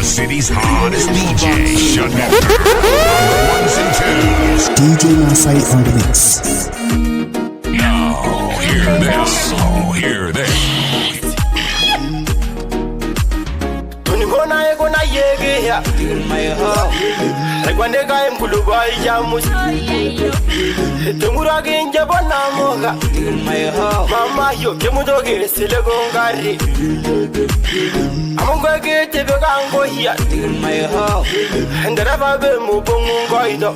city's hottest DJ. Shut down ones and twos. DJ Nasai on the mix. Now, hear this. Oh, hear this. Gonna yege ya my heart. Like when they got him kulu boy jamus. Tumura ginja bona moga my heart. Mama yo kemudo ge sile gongari. I'm gonna get the gango here my heart. And the rubber mubung goido.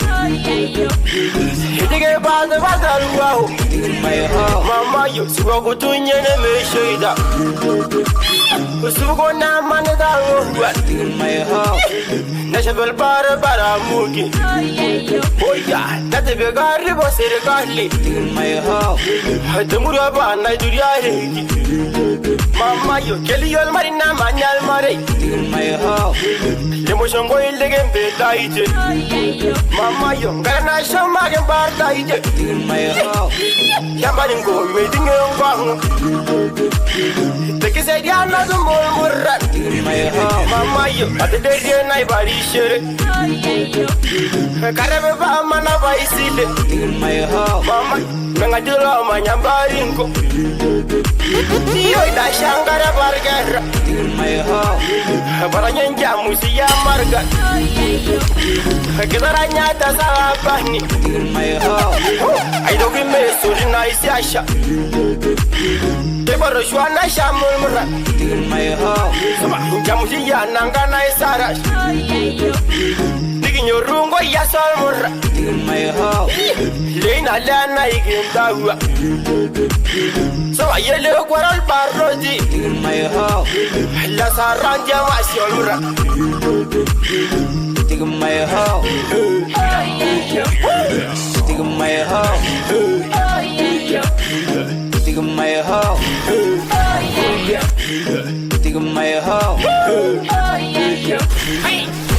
Hitting about the battle wow my heart. Mama yo sugo to nyene me shida. Sugo na manada my heart. National para mugi. Oh yeah, that the begari was a godly my heart. The Muraba Nigeria. Mama, you kill your marina manual mare my heart. The motion boy legend be died. Mama, you gonna show my bar died my heart. Yamarin go waiting on Bang. The kiss I am not more my heart. Mama, you at the day and I body share. Carababa mana by silly my heart. Mama, when I do my yambaringo. Io da shangara bargara my heart. Baranya musia marga. Kedaranya ta sabani my heart. I don't give me so nice yasha. Tebaro shwana shamulmura my heart. Jamusia nangana isara. Digging your room go yasalmura my heart. Lena lana igindawa. So I yellow quarrel parody my heart. La saranja was your dig my heart. Dig my heart. Dig my heart. Dig my heart.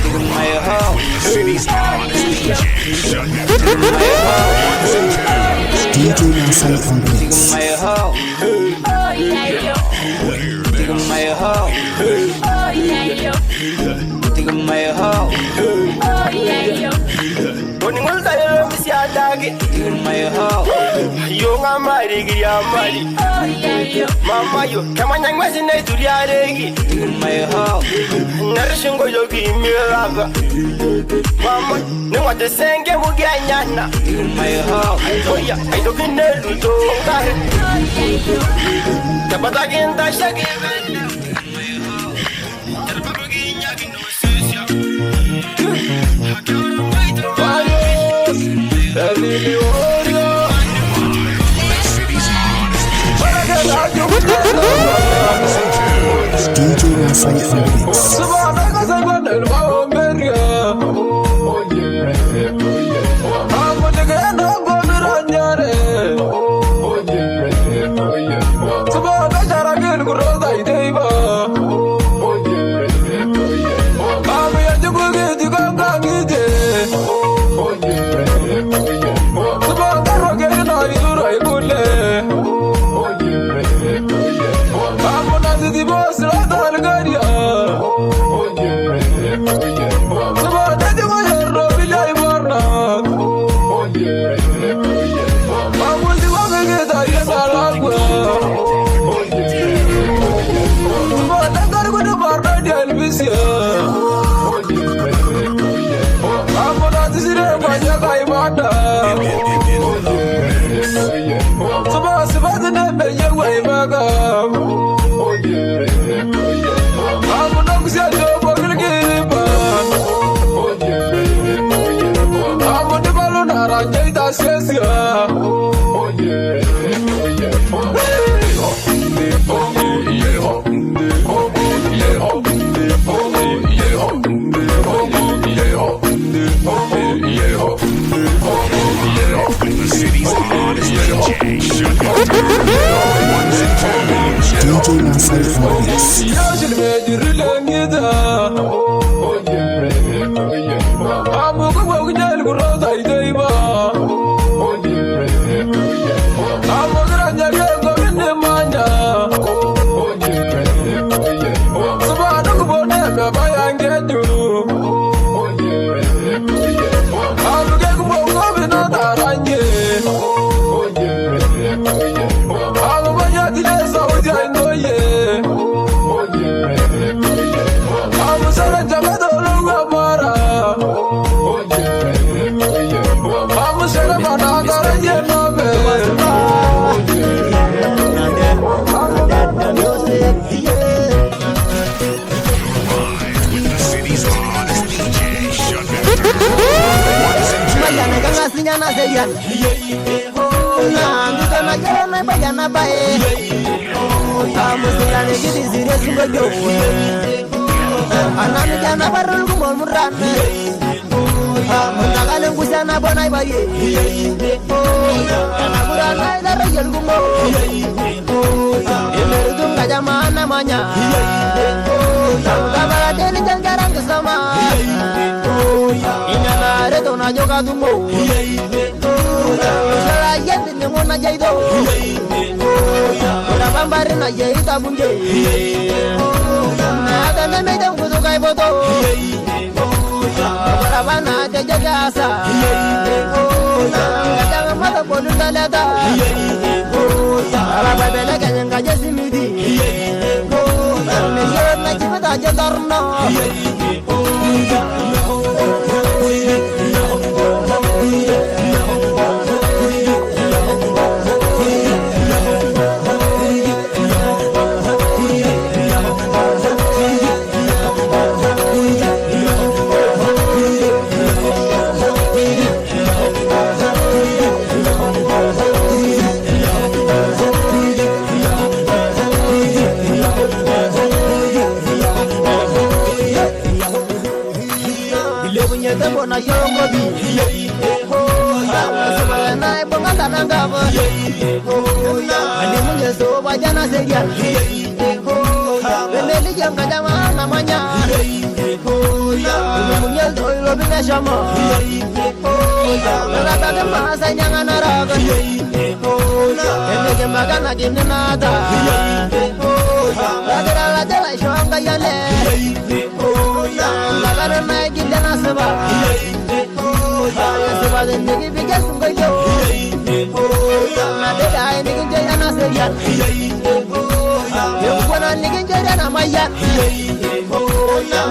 Dig my heart. City's hottest DJ. Shut down ones and twos. DJ Nasai on the mix. My heart. Dig my heart. Dig my heart. When you want to miss your dog in my heart. Young Amari, Giamari. Mama, you come on and resonate to the Aregi in my heart. Nourishing go you give me a lava. Mama, no what the same game will get Yana in my heart. Oh yeah, I don't know to do that. The Batagan Dashaki. DJ Nasai on the mix. DJ Nasai on the mix. bajana serian Nanti kena jalan bajana bae Musira ne gidi sire sungo jo Anami jana barul kumol muran Muntakale kusana bonai baye Anakuran ay daro yel kumo Imerudum kajama namanya Kabala deni jangaran kesama Inyana reto na joka tumbo Sala yeti ni mona jaido Ora bambari na yeita bunde Na dana medang kudu kai boto Ora bana te jagasa Kadang mata polu dalada Ala babela kanyang kaja simidi Mesir na cipta jatarno na yongo bi Sabaya na ibonga tanangava Ani munye so bajana serian Bemeli janga jama namanya Munye doilo bina shama Nagata kema sanyanga naraga Eme kema kana kimne nata Ladera ladera shonga yale Lagana na gindana saba Saba dendegi bige sunga yo Nade dai nigin jaya na serian Yukwana nigin jaya na mayan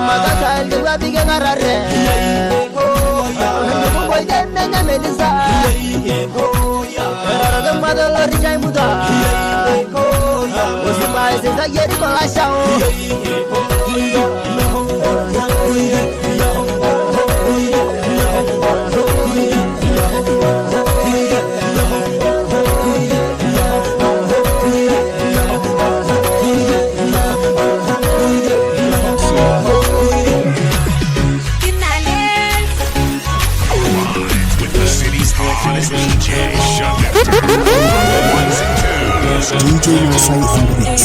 Mata chal diwa bige ngarare Nuku boy jenne nya medisa Raraga madalo rijay muda Usipai sisa yeri kolashao DJ Nasai on the mix.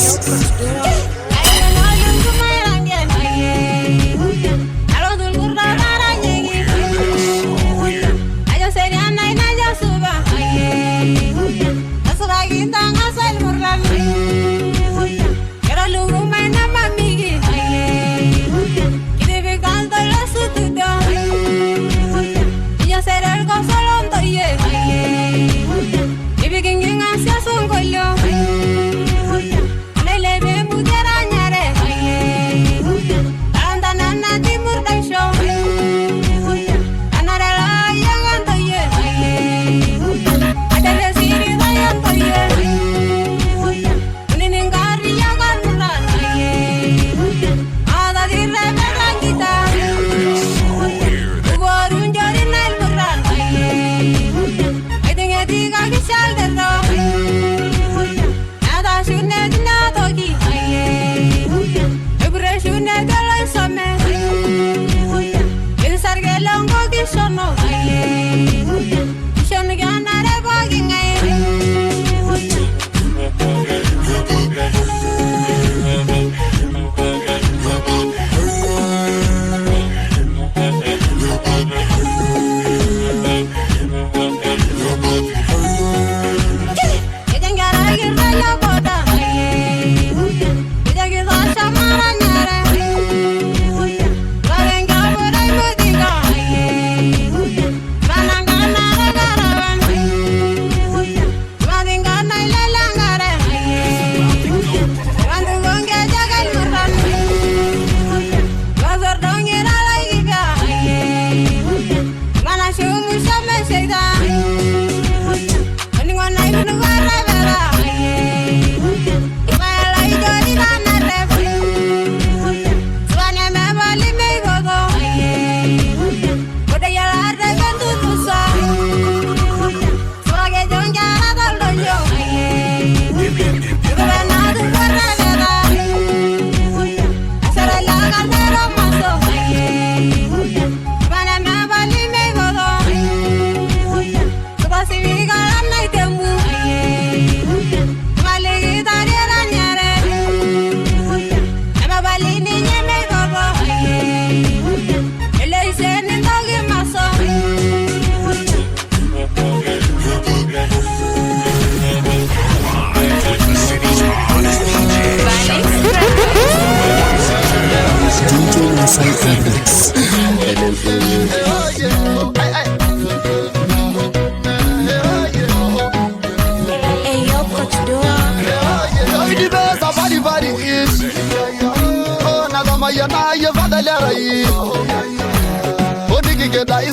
Masai Remix.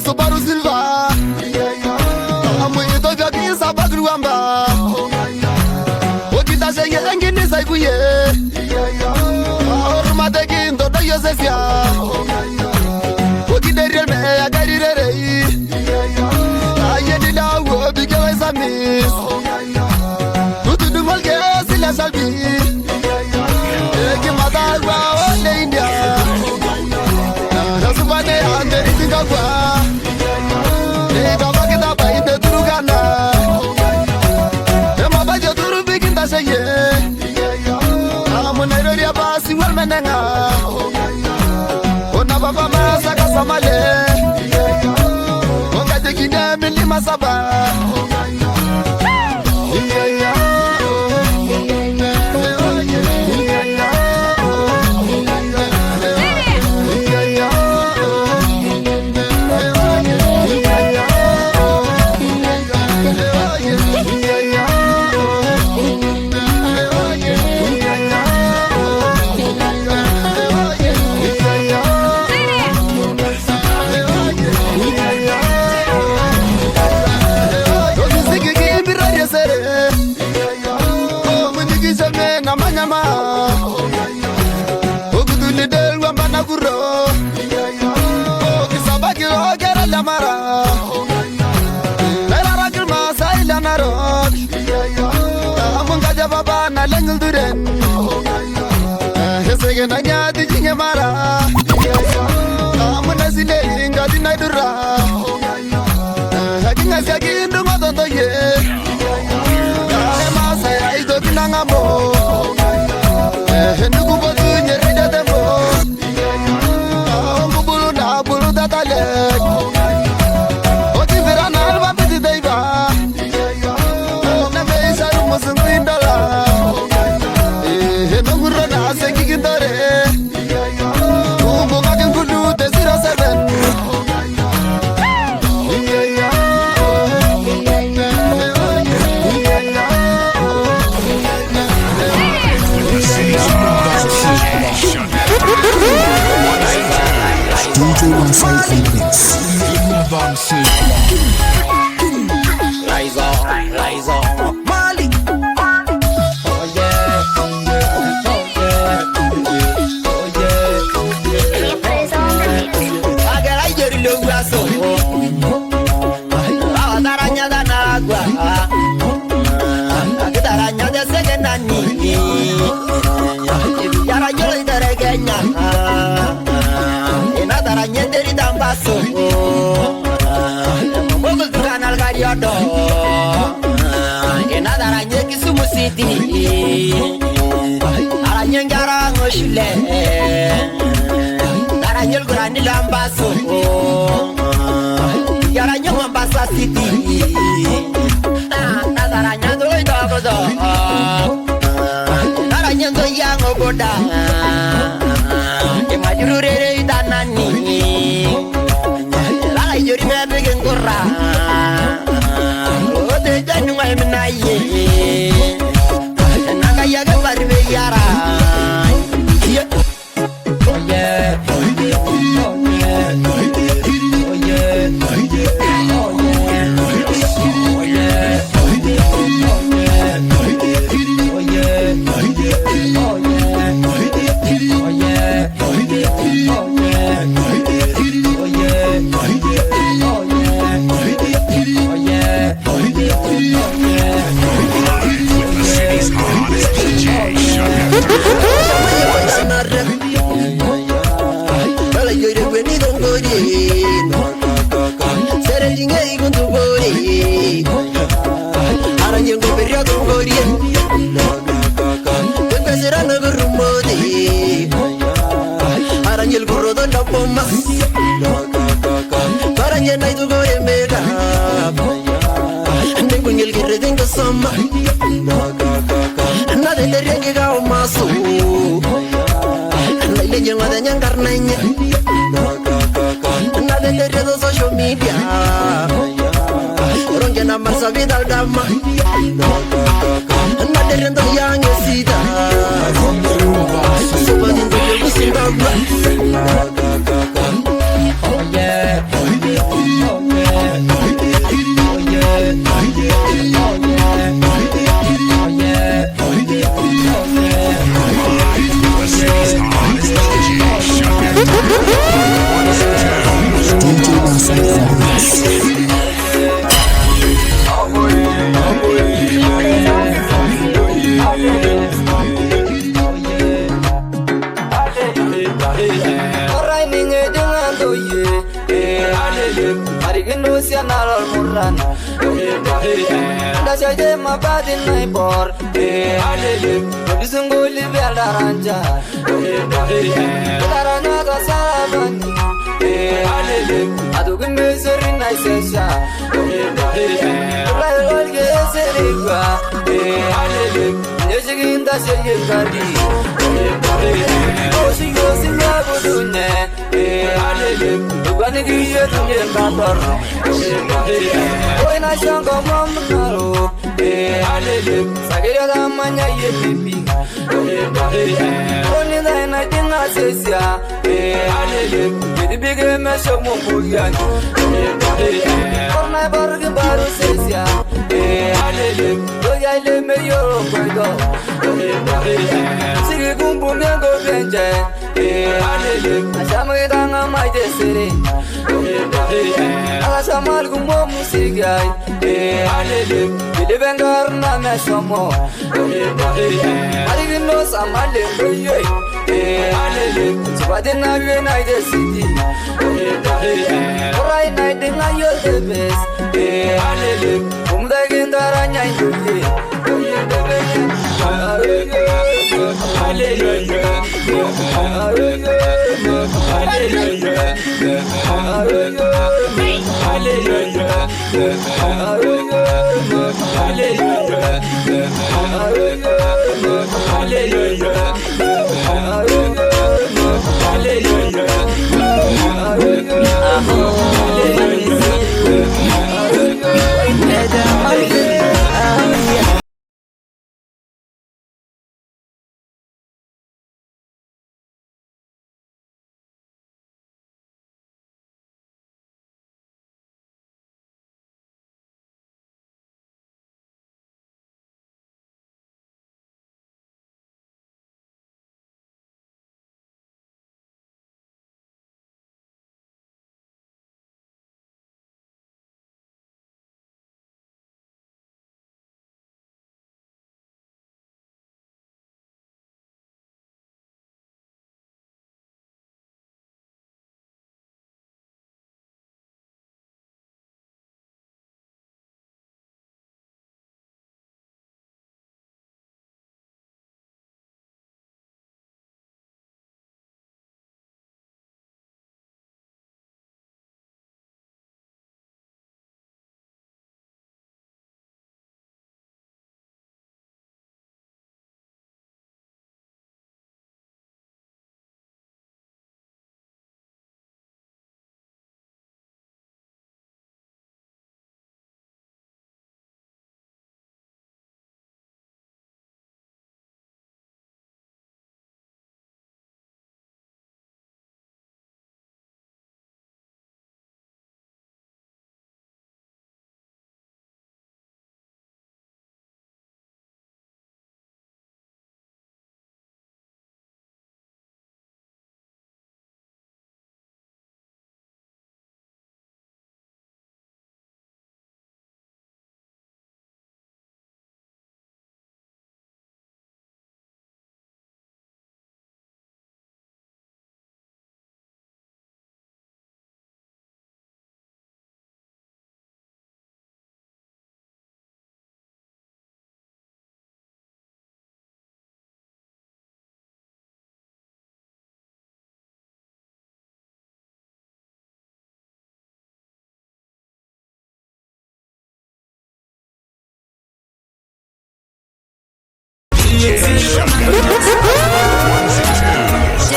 Subaru Silva Muito Gabi Sabadru Amba Okita Shenge Engini Saibuye Ormate Kindo Da Yosefia Okita Rielme Agari Rerei Ayedi Lawo Bige Wesamis Utudu Malge Sila Salbi Eki Matagwa Ole India Nasubane Anderi Tingagwa Ona baba masaka samale Onga tekine milima saba Nanya di jinga mara amuna sile inga di naidura hakinga siagi ndu ngoto ye ema saya ido kinangamo ndugu bodu nyerida demo ngubulu na bulu datale oti verana alba bidi deiva na meisa musungu indala nunguro na sengi gindore Kumbu ngaki ngulu te 07 DJ Masai Remix. Rise on Mali. Oh yeah. Agora eu lhe guaso. Adaranya danagua. Adaranya de segenani. Yaranyo interegenya. Adaranya dari dambaso. Mogol kanal gariodo. Adaranya Kisumu City. Aranya ngara ngoshile. Aranya gurani lambaso. Aranya Mombasa City. Adaranya doi dogodo. Aranya doyang oboda. Majurure danani. La yori me begen korra. Ode janu mai minaye. Naga yaga barbe yara. Oh yeah. jengo de nyangar nanye na de redes social media ronge na masa vida dama na de rendo yang sida super din de kusinda oh yeah DJ Masai in the mix. Saja mabadin naibor, disunguli biar daranja, daranya kasabani, adu gemesuri naisesha, lalu ke seriga, nyejigin dasye kari, osingo singa budune, bukan dia tunjuk kantor, oi nasiongo mamnaro. Sagaya damanya yepipi Oni da na dinga sesia Bidi bige me shok mo buyan Orna barge baru sesia Do ya le me yo koido Sigi kumbu mengo benje Ashama idanga mai desere Alasha mal kumbo musigai Bidi bengar na me shomo Aligi no samale yoy Subade na we na ide city Orai na ide na yo the best Umda gendara nya yoye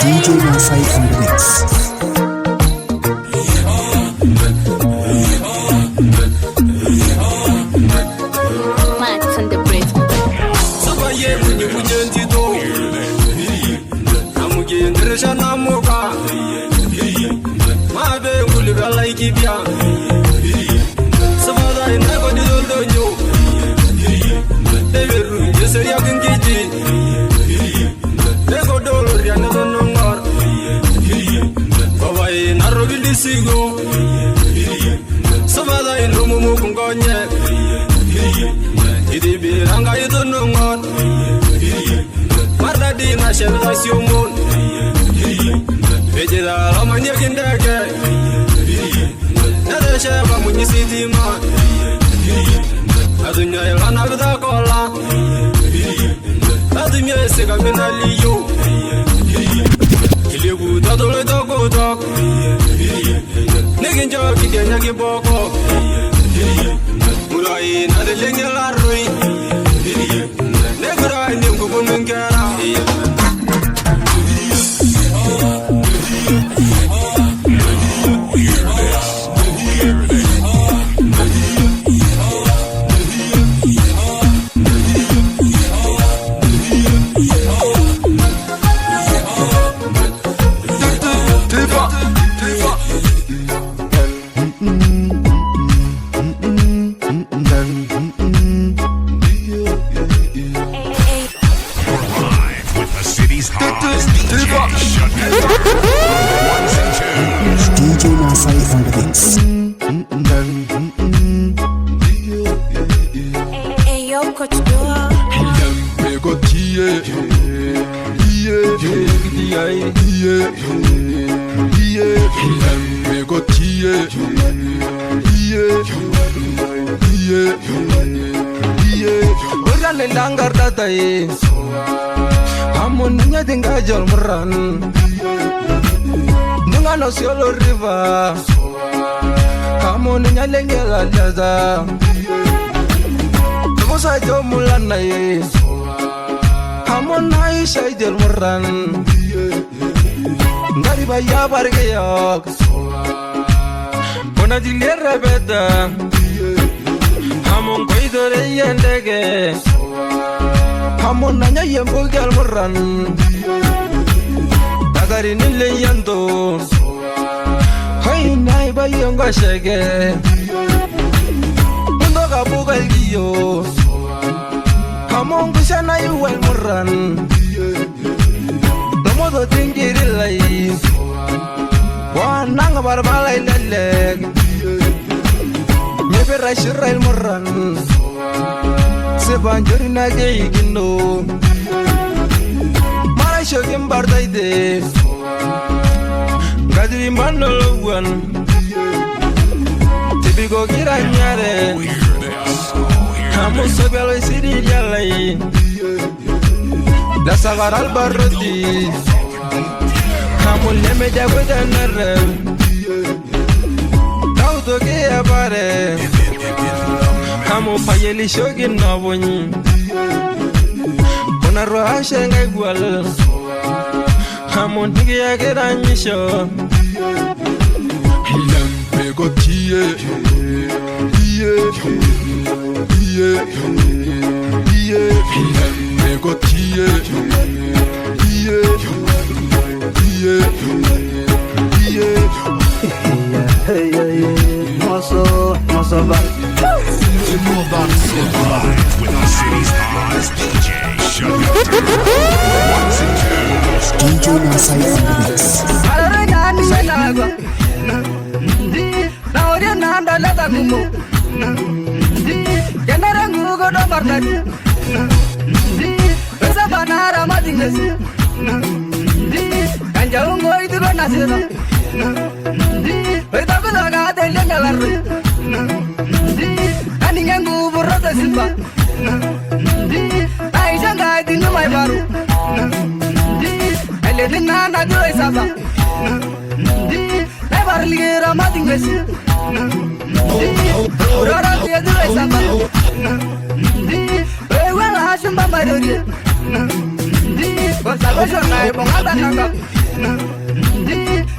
DJ Masai on the mix. Max on the bridge. Sabaye munye mujenzi do. Amuge ndresha namoka. Mabe uli bala ikibia. Sabada inago didonyo. Deveru yeseria kingiji. Ego dolor ya nonongor. Babai narogili sigo. Sabada inromo mukungonye. Idi biranga itu nongon. Marda di nasyada siumun. Bejeda lamanya kindake. Nada syaba munyi sitima. Adunya ilana bida kola. Adunya sega minaliyo. Kiligu tatolo toko tok. Negin joki kenya kiboko. Murai nadelenge larui. Negura nyungu bunungera. DJ Masai on the mix. Hey, yo, Coach Dua. Langar datai, amunnya tinggal jual meran, dengan osiolo river, amunnya lenggel aja, kamu saja mulanai, amun naik saya jual meran, dari bayar bargayok, mana dilera beda, amun koi dore yendege. Hamun nanya yang bugal meran Dagari nile yanto Hai nai bayi yang gasege Untuk bugal giyo Hamun bisa nai wal meran Namo do tingkiri lai Wanang barbalai lelek Nyebe rashirai meran Sebanjuri nage igino Mara shogim bardaide Gadri mandolo wan Tibigo gira nyare Hamu sebelo siri jalai Dasagar albaroti Hamu leme jago danare Daudo ge abare Kamu payeli shogin na wonyi Kona roha shenga gwal Kamu nigi ya kera nyisho Lambe go tiye Lambe go tiye Mosso live with our city's hottest DJ. Ones and twos. DJ Masai on the mix.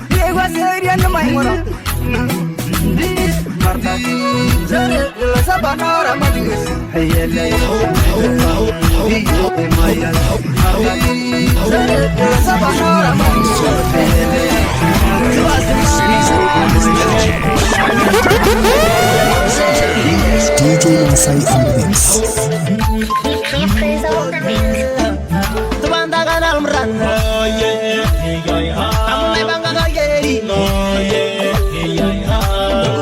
Diego seria no mai moro. Marta, zere la sabanora madinges. Ayele, Maya, Marta, zere la sabanora madinges. Ayele, DJ Nasai on the mix. Tu banda ganal mrana. Amune banga gageri.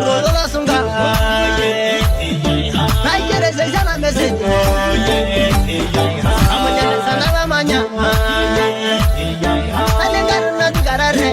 Rodo la sunga. Ayere se sana mese. Amune sana la manya. Alengar na digarare.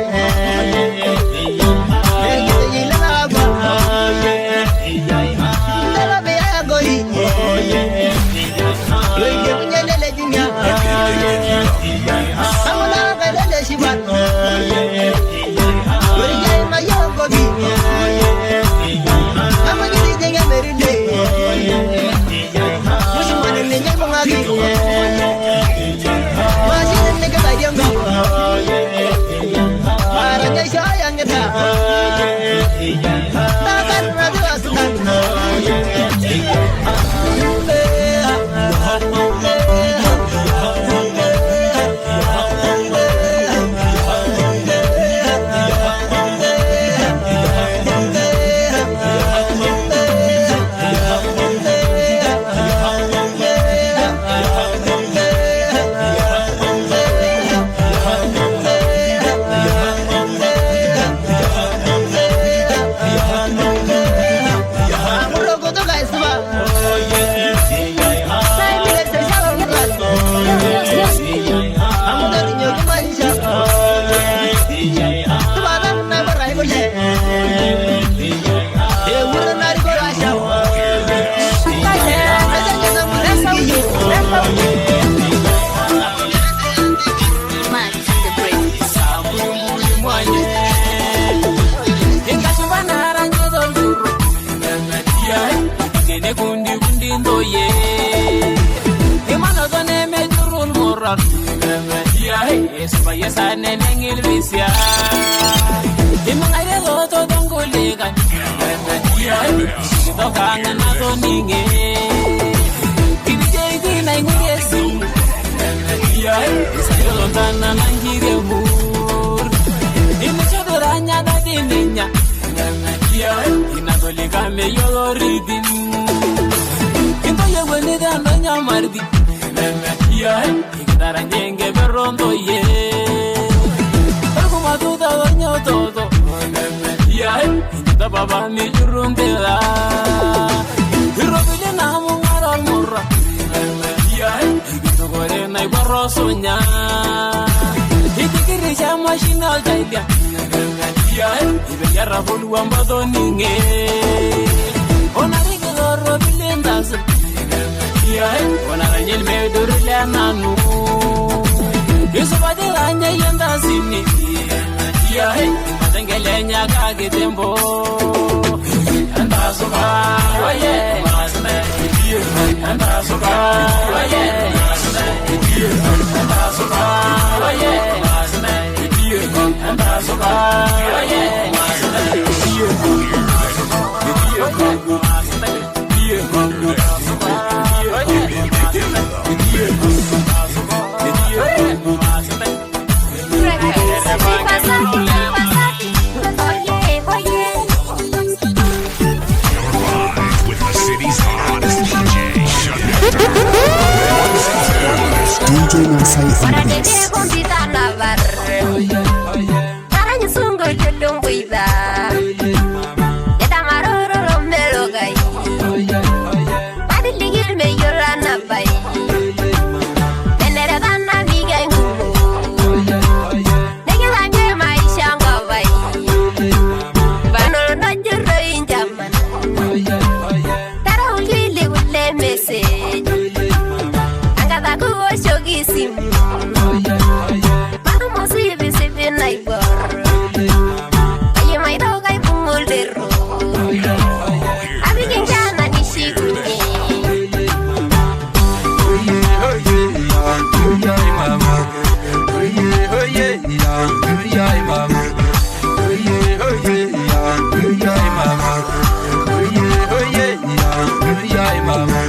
Baba mi jurundela, irobile na mungaro murra. Ya, itu gore na ibarosonya. Itikiri chama shinal jaidia. Ya, ibe yara bolu ambado ninge. Onari goro bilendas. Ya, onara nyel me durle nanu. Yesu badilanya yenda sini. Ya, Tengelenya kage tembo anda soba oye masne anda soba oye masne anda soba oye masne anda soba oye masne DJ Nasai on the mix. Caranya sungguh jodoh yeah, mama. Oh yeah, mama. Oh yeah, mama. Oh yeah, mama.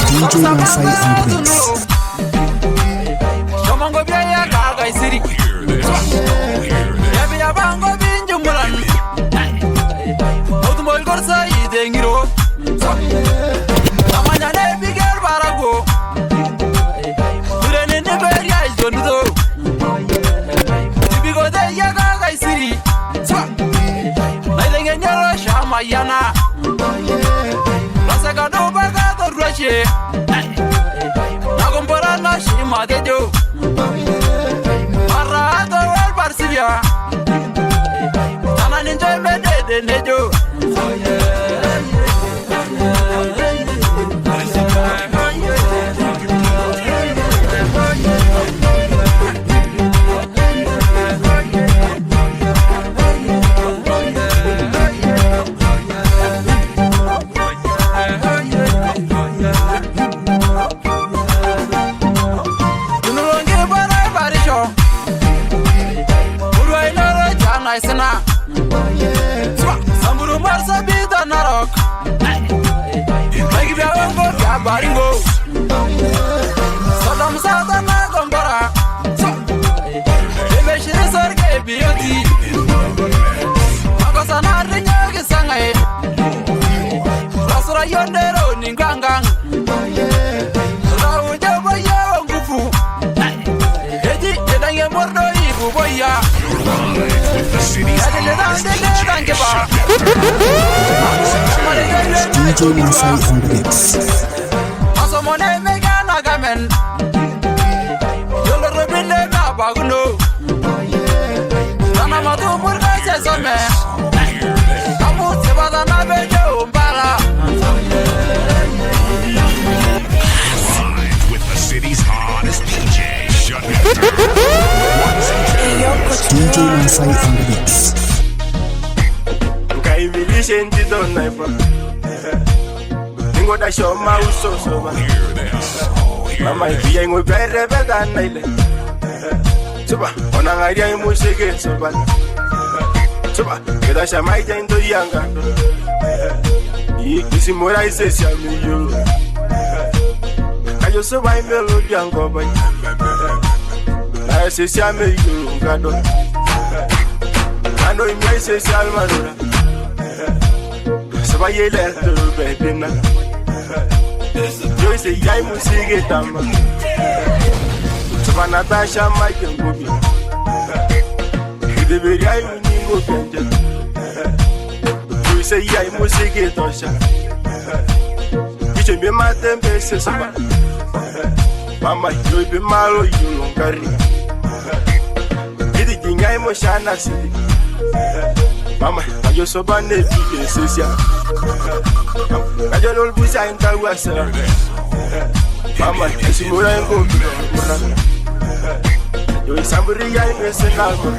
DJ Masai and the Mix. Kamango biaya gaga isiri. Ya biya bango binjumulan. Otumol korsa idengiro. Amanya ne bigel barago. Durene ne beria ijonudo. Tibigo de ya gaga isiri. Naidenge nyoro shama yana. Masaka do baga do rushe. Nagombora na shima dejo. Marado el barsivia. Tana ninja mede de nejo. Sana Samburu Marsa Bida Narok Magi Biawango Biabaringo Sadam Sadana Gombara Ebeshiri Sarge Bioti Makosana Rinyagi Sangai Rasura Yondero Ningangang Rau Jaba Yawangufu Edi Edange Mordo Ibu Boya DJ Masai and the Mix. Asomone Megana Gamen Yolo Rebile Baguno Sana Matu Murga Sesame Amu Sebada Nabejo Umbala Live with the city's hottest DJ. Shut it DJ Masai and the Mix. Kai milition ti don naifa. Ningo da show ma uso so ba. Mama biya ngo bere bega naile. Suba ona ngari mu shege so ba. Suba keda shamai jendo yanga. Isi mora ise sia mi yo. Ayo so ba melody ango ba. I say sia me yo ngado. Ando imai se salmanura. Saba yele to bedina. Yo say yai musige tamba. Saba Natasha Mike ngobi. De beria ningo kenja. Yo say yai musige tosha. Kiche me matembe se saba. Mama yo be malo yo longari. Idi kingai mo shana sidi. Mama, ayo soba ne fike sesia. Ayo lol busa inta wasa. Mama, esimura ngo mura. Yo isamburi ya imeseka ngo.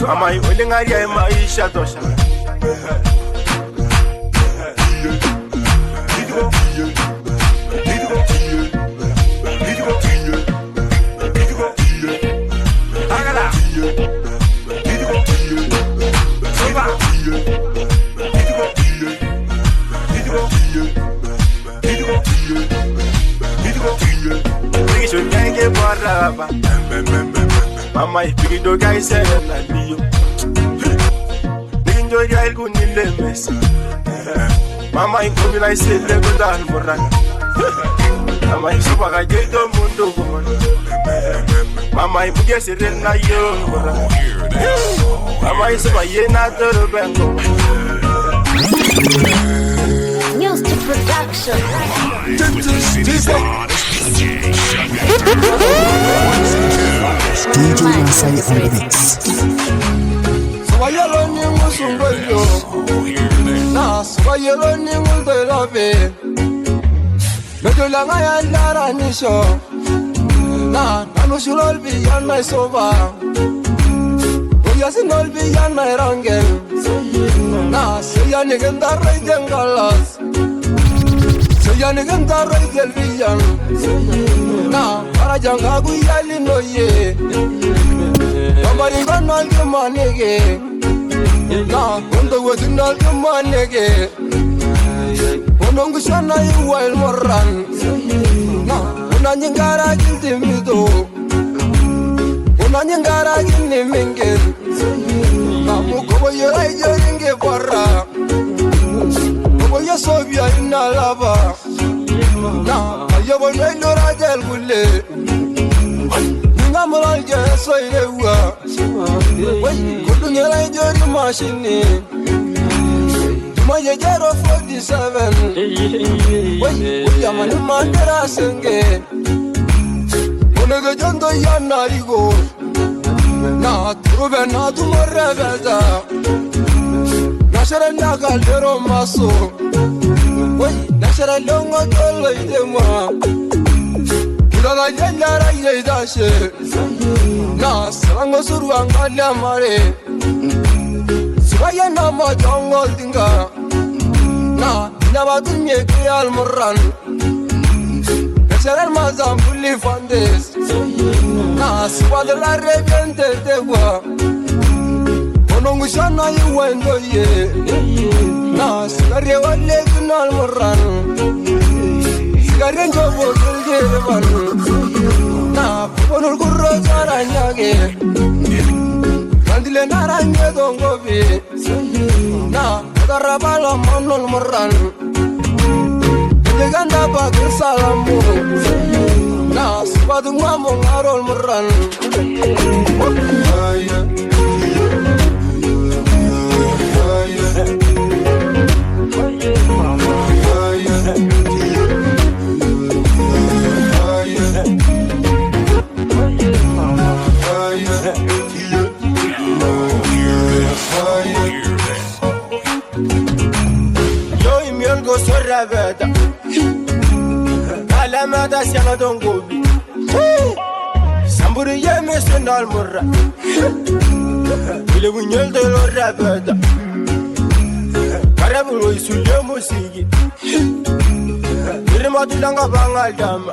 Mama, ole ngari ya maisha tosha. Didgo. Bigi should take a baraba. Mama, if you do guys, I you. Enjoy the Algo Nilemes. Mama, in Kobe, I said, let go down for run. Mama, if you are a gate of Mundo. Mama, if you get it in a year. Mama, if you are not the bango. News to production. DJ Masai on the mix. Why you learning Musungo? Nas, why you learning Mundo? Medulanga and Lara Nisho. Nah, I should all be on my sofa. We are all be on my rangel. Nah, say you're nigga that right and galas. Say you're nigga that right and vision. Nah, Parajanga, we are in no ye. Nobody gonna get money. Nah, when the was not the money. When I'm gonna you while more run. Nah, when I'm gonna get me though. When I'm gonna get me mingle. I'm going to get para. I'm going to be in a lava. Now, I have a no Rajal Gule. I'm all just so you were. Couldn't you like your machine? My year of 47. We are my mother singing. One of the Jondo Yanarigo. Na tuve na tumoreveza Nashara naga lero maso Wey, nashara longo tolo idema Kulaga jendara ile dashe Na sarango surwa ngala mare Sibaya na majongo tinga Na nabatunye kiyal murran Nashara mazambuli fandes Na squadra la repente te gua Onongu shana yu wendo ye Na sigare wale kunal moran Sigare njobo gilgere van Na ponur kurro jara nyage Kandile naranye dongobi Na karabala monol moran Jeganda bagir salamu Na sibadu ngamo ngarol muran Yo imiol go sorra beta Alamada siana dongobi Samburu yeme sonal murra Ile bunyol de lo rabada Karabu isulle musigi Irma tulanga bangal dama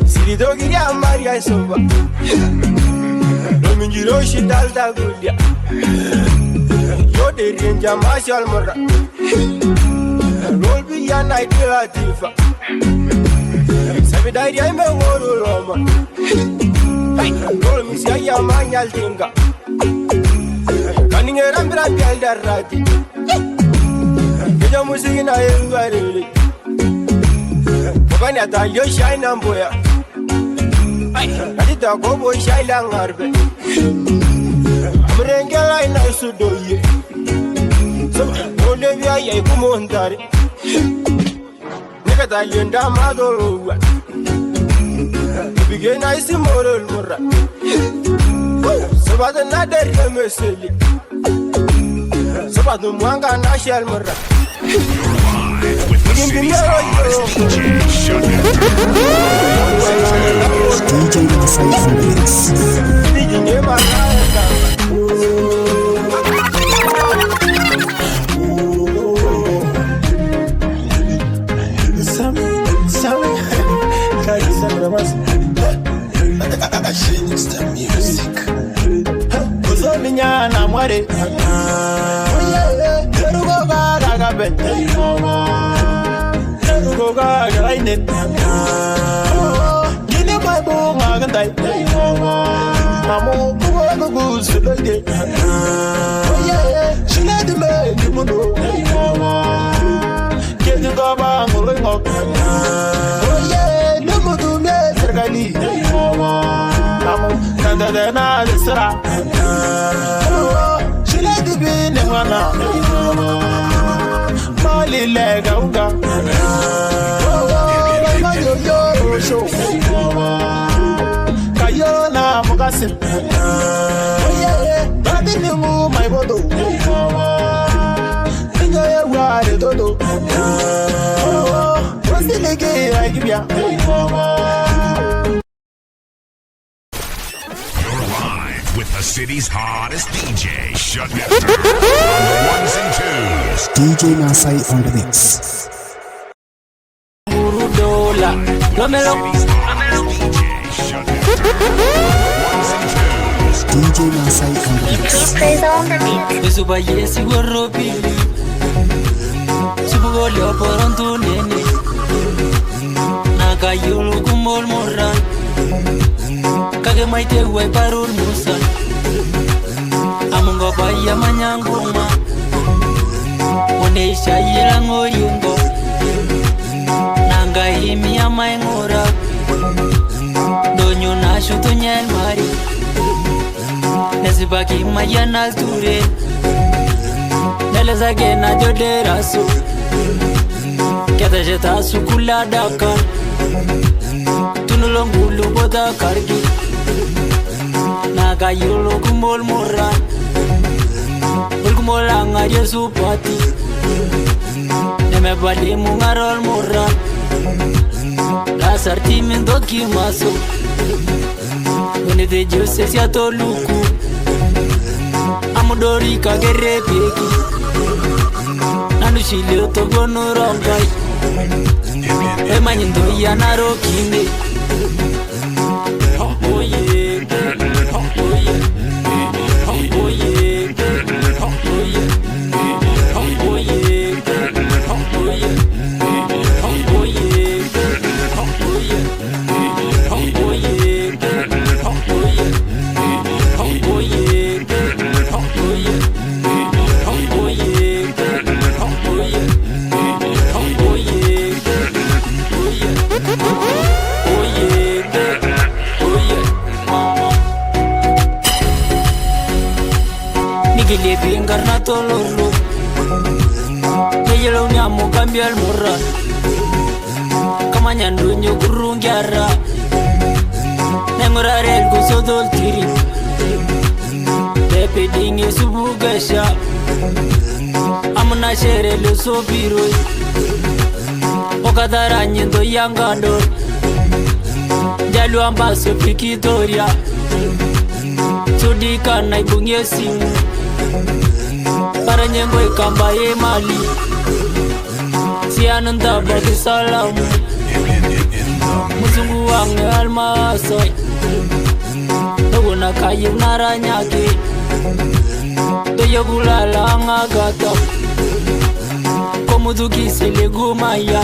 Siri dogiri amaria soba Dominjiro shidal da gulia Yo de rinja mashal murra Roll be ya night tifa Sabi dai ai me woro loma Roll mi sia ya manyal tinga Kaninge rambra pial darati Keja musiki na elwari Bani ata yo shine amboya Adita gobo shine ngarbe Amrengela ina sudoye Ole via ye kumondare Nikata yenda madoro Bigena isi morol murra Sabada na deri meseli Sabada mwanga na shal murra DJ Masai on the mix. Minyana mware Rugo ga ben Rugo ga gaine guy. Mamo, go go so like oh yeah, she let the man you know. Get the gaba going up. Oh yeah, no go to me, Sergani. Mamo, nada de nada será. She let the man you know. Mali lega unga. Yo show. Kayona mukasim. Oh yeah, badi ni mu my bodo. Inga ya wale dodo. Wasi lege I give ya. You're live with the city's hottest DJ. Shut it down. Ones and twos. DJ Nasai on the mix. Dola, Lomelo, DJ. Shut it down. Ones and twos. DJ Nasai on the mix. Plays on the beat. Besuba yesi gorobili, Subugo leoporontu nene, Naga yulu kumol moran, Kage maite uwe parur musan, Amungo baya manyanguma, Oneisha yirango yungo, Nanga imi ama ingora, Donyo na shutu nyel mari, Nesibaki mayana ture, Neleza gena jode rasu, Keta jeta sukula dakar, Tunulongulu boda kargi, Naga yulu kumol moran, Ulkumolanga jesu pati, Neme bali mungarol moran, Lasarti mindoki maso, Unide jose siato luku, Amudori kagere peki, Nanushile otogono rongai, Emanyindo yanaro kime. Oh yeah, oh yeah, oh yeah, oh yeah. Nigile bingarna tololo, Niyelo nyamu cambia el morral, Kamanya nyo kurungyara, Nengorare el guso dol tiri, Pepe dingi subugasha, Amuna shere lo sobiroi, Okadara nyendo yangador, Jalu ambaso pikitoria, Sudika na ibunye simu, Para nyembo ikamba ye mali, Siananda bagi salamu, Muzungu wange almasai, Nuguna kayu naranyaki, Doyo gulala ngagata, Komuduki selegu maya,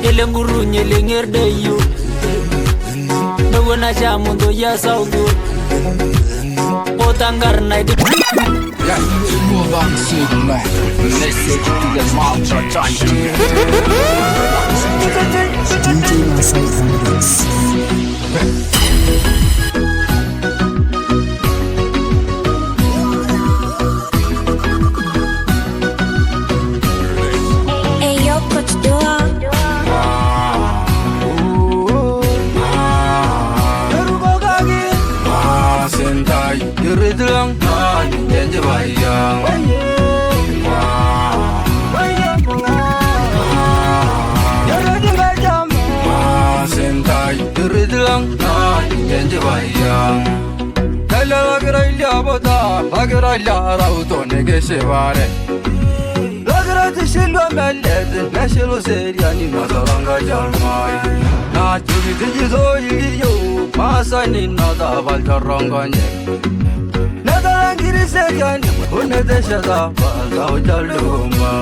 Elenguru nyelengerdeyu, Nuguna jamu doya saudu, Otangar na idu. Move on signal. Message to the master chanting. DJ Nasai on the mix. Hey yo, Coach Dua. Sentai, yuridlang, yenje bayang. Sentai, yuridlang, yenje bayang. Kala lagrailia boda, lagrailia rauto negesevare. Lagrati silva meled, nashelo seriani mazaranga jalmai. Na churi tijizo yiyo, masani nada valtaranganye. Nada ngiri sekani, unedeshada, valta ujaluma.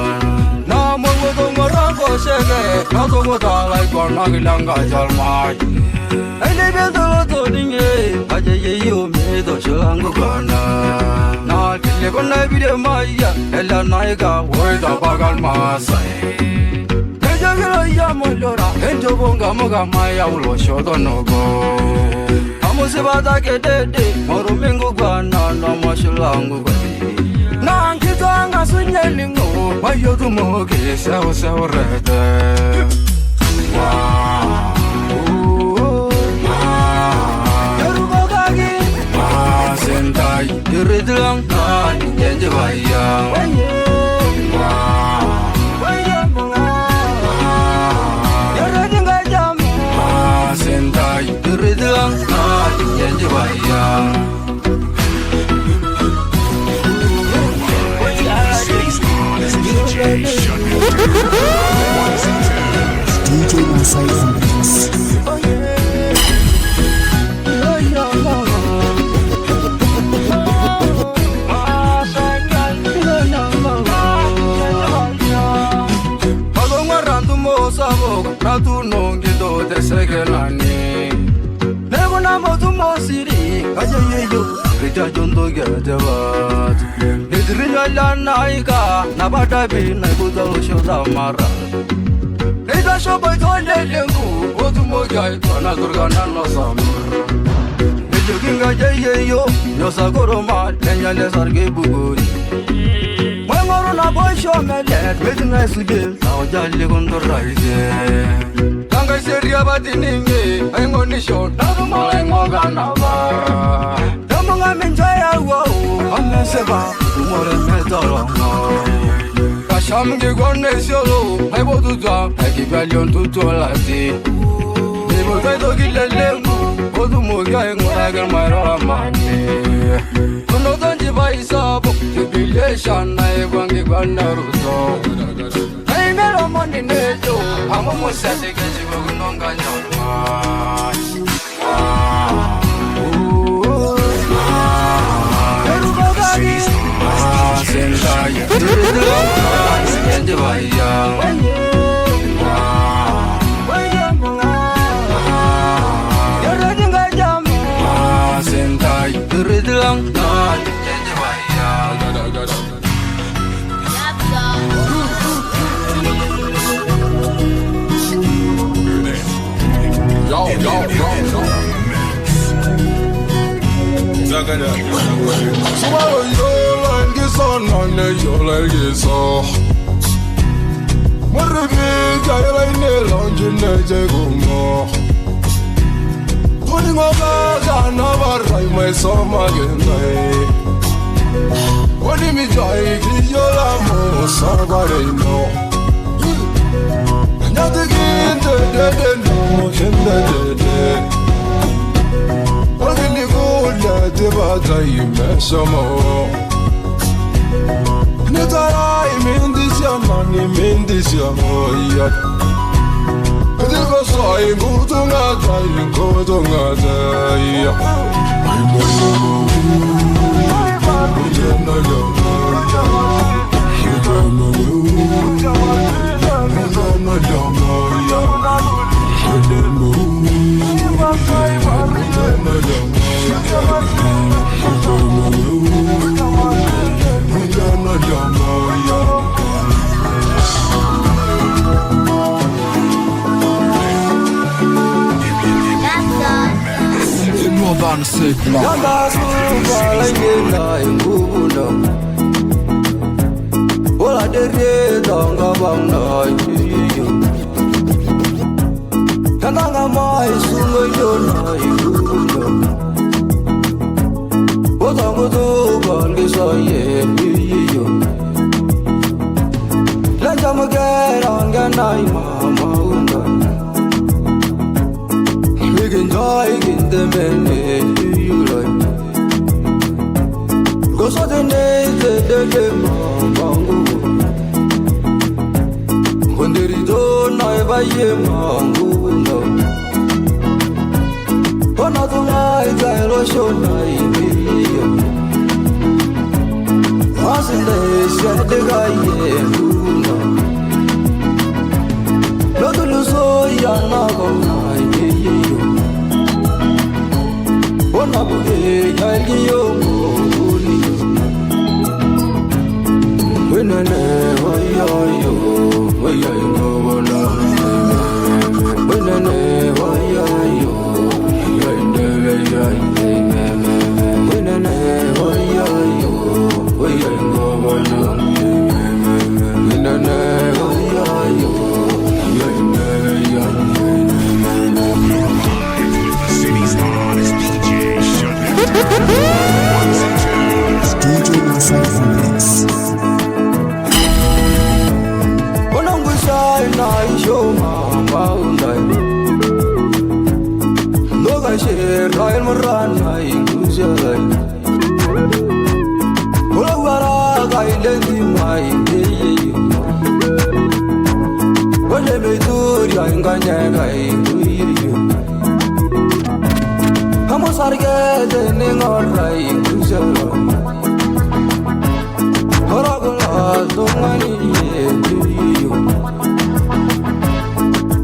Na mongo Morango shege, nato mota like Gornagilanga Jalmai. I live in the Dinge, Ajayi, you made the Shulango Gana. Now, Kilibon Navida Maya, Ella Naiga, word of Bagal Masai. Najagala Yamolora, and Jobonga Moga Maya will show the no go. Amusibata Kedede, Moromingo Gana, no Mashulango. Nankitanga Sunyalingo, Mayotumogi, Saurete. Wow. Sentai, Yuridlang, Yanjavaya. Sentai, Yuridlang, Yanjavaya. DJ Masai on the mix. Ratu nongido de segelani. Never number to Mosiri, Kajayo, Rita Jondo Gadavat. Nidrilla Naika, Nabatabi, Nabuda Shodamara. Rita shop by Tolelengu, Otumoga, Anaturgana no summer. Nijukinga Jayo, Yosagoroma, Kenya Sargebu. When boy show me let with nice again, now Jolly on the rise. Tanga Seria Batiningi, I'm on the show, Nagamang Moganava. Damangam enjoy a woe, I'm a seva, tomorrow metal. Kasham Gigone Solo, I go to drop, I give Valion to Tolati. They will try to kill a lemon, go to Moga and Wagon my Romani. No don't devise up the relation I want to go Naruto. I made a money neto. I'm almost at the Gajibanonga. Tomorrow you'll like this on you'll like this all. What a big guy like Nelon, you know, putting over the never write my song again. What do you like? You're a most somebody know. Nothing in the dead, no, in the dead. Debata imesamo Netara imendisia mani mendisia moya Diko sai ngutunga tai ngutunga tai Yanda suba langena ingubuna Ola dere danga bangna yiyo Yanda mai sungo yona ingubuna Ola mudu bangi soye yiyo Lanja magera ngana imama una Enjoy in the many you like. Go so the day mango. When the return I buy a mango. One of the nights I lost your night. Was in the guy, yana konai yo ona buge yali yo muli wenane wayo wayo ngobona wenane wayo yende wenane wayo wayo ngobona wenane wayo DJ Masai on the mix. Onangusai na isho mama undai. Loga share rail maran na ingusai. Ola wara gai lendi mai yeyo. Ole betur ya inganya gai yeyo. Hamo sarge de nengorai ingusai. Oragula dongani yeyo.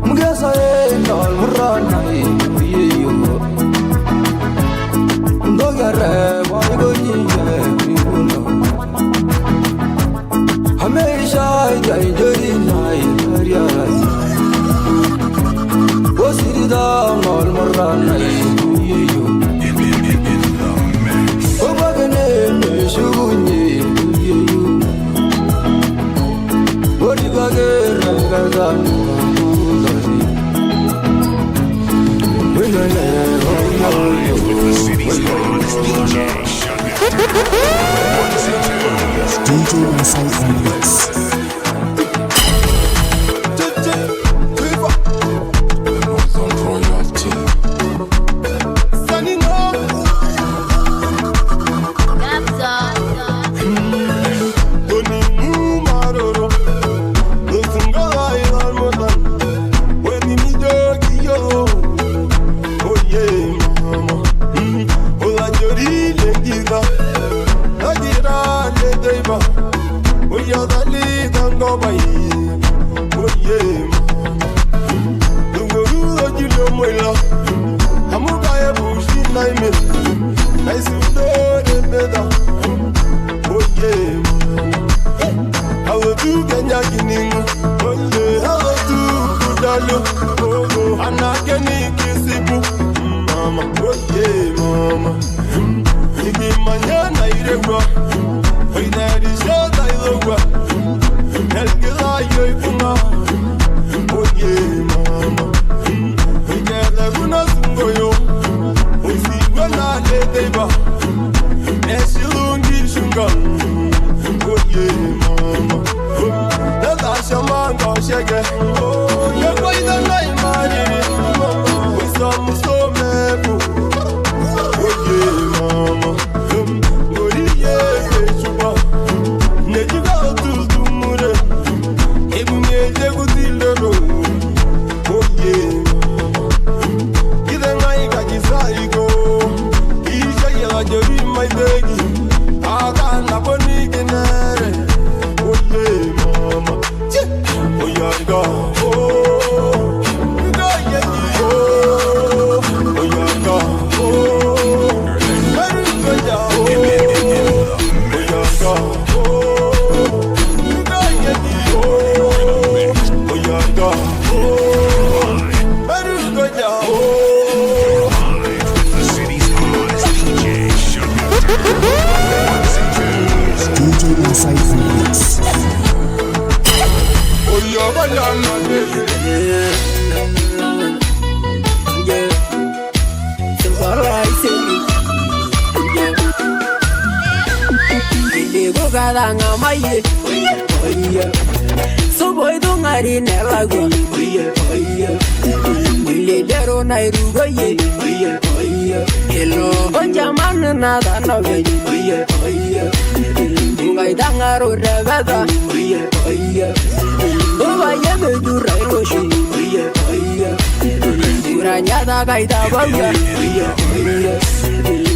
Mugasa endal murana yeyo. Ndogare waigoni yeyo. Hamisha jaijori nai riyai. Osirida mal murana yeyo. Obagane meshugunye yeyo. Oribagere gazanu udari. Wenane With the city's hottest DJ, shut it down. Ones and twos. DJ Masai on the mix.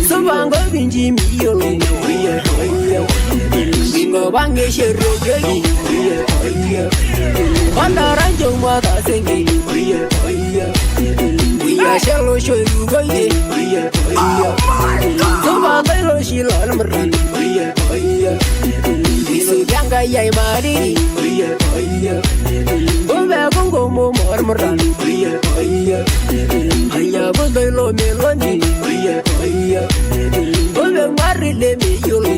Subango binji miyo, bingo bange shero gegi. Mandaranjo mata sengi Uya shalo shoy goye Zoma bailo shilo almaran Isu janga yai mari Bomba gongo mo marmaran Hanya bailo meloni Bomba mari le me yuli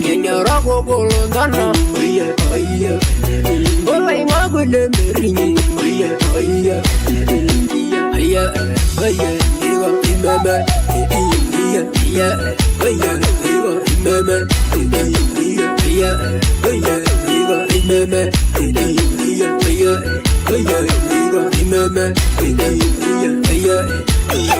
Kenya rago golondana Olay magule merini Aya aya iwa imama Aya aya iwa imama Aya aya iwa imama Aya aya iwa imama Aya aya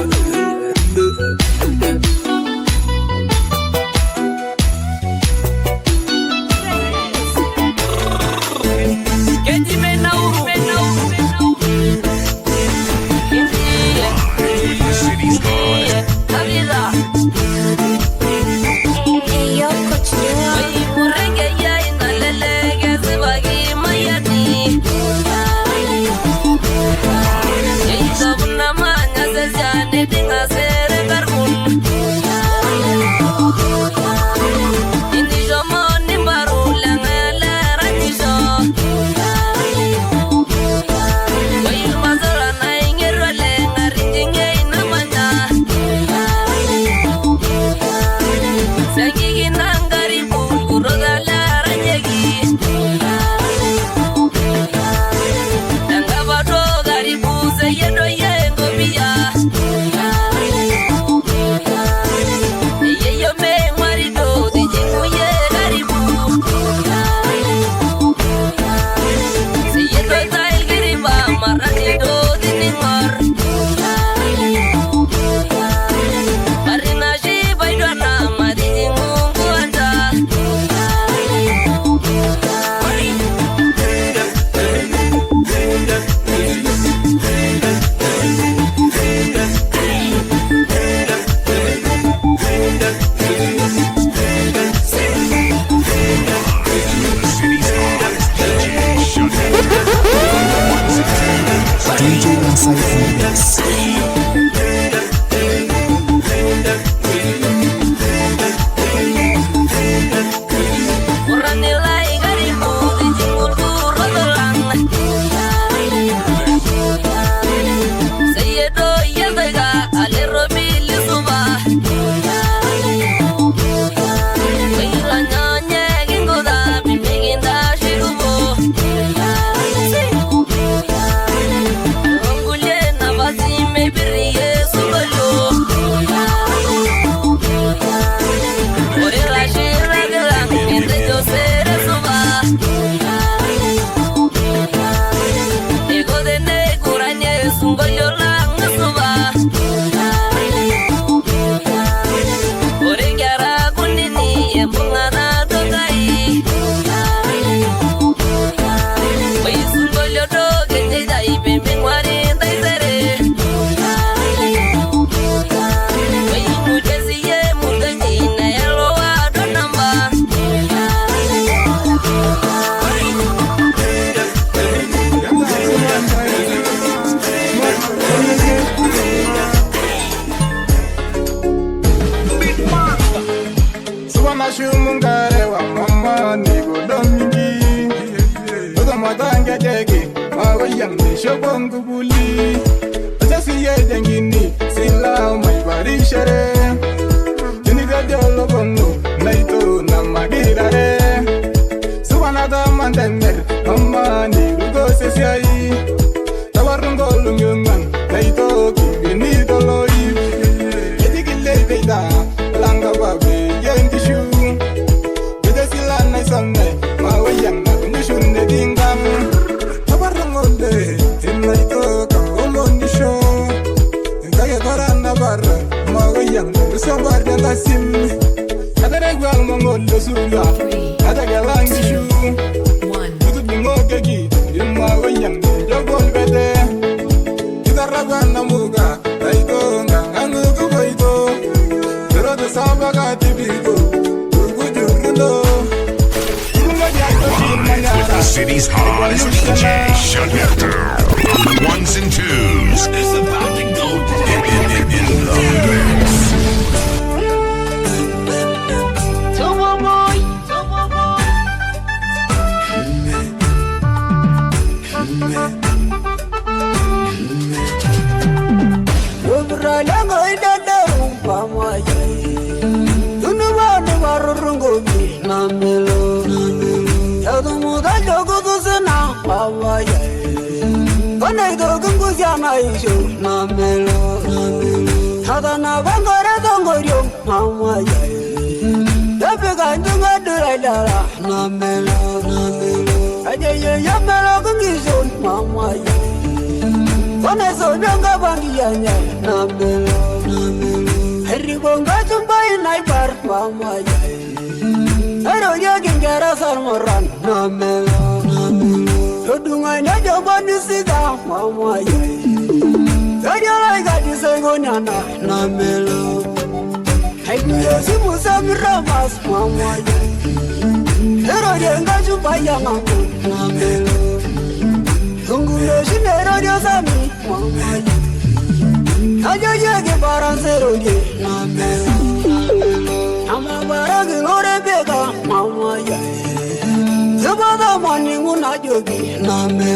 Samba gati bigo, city's hottest DJ, Shunhefter, on the ones and twos. It's about to go in the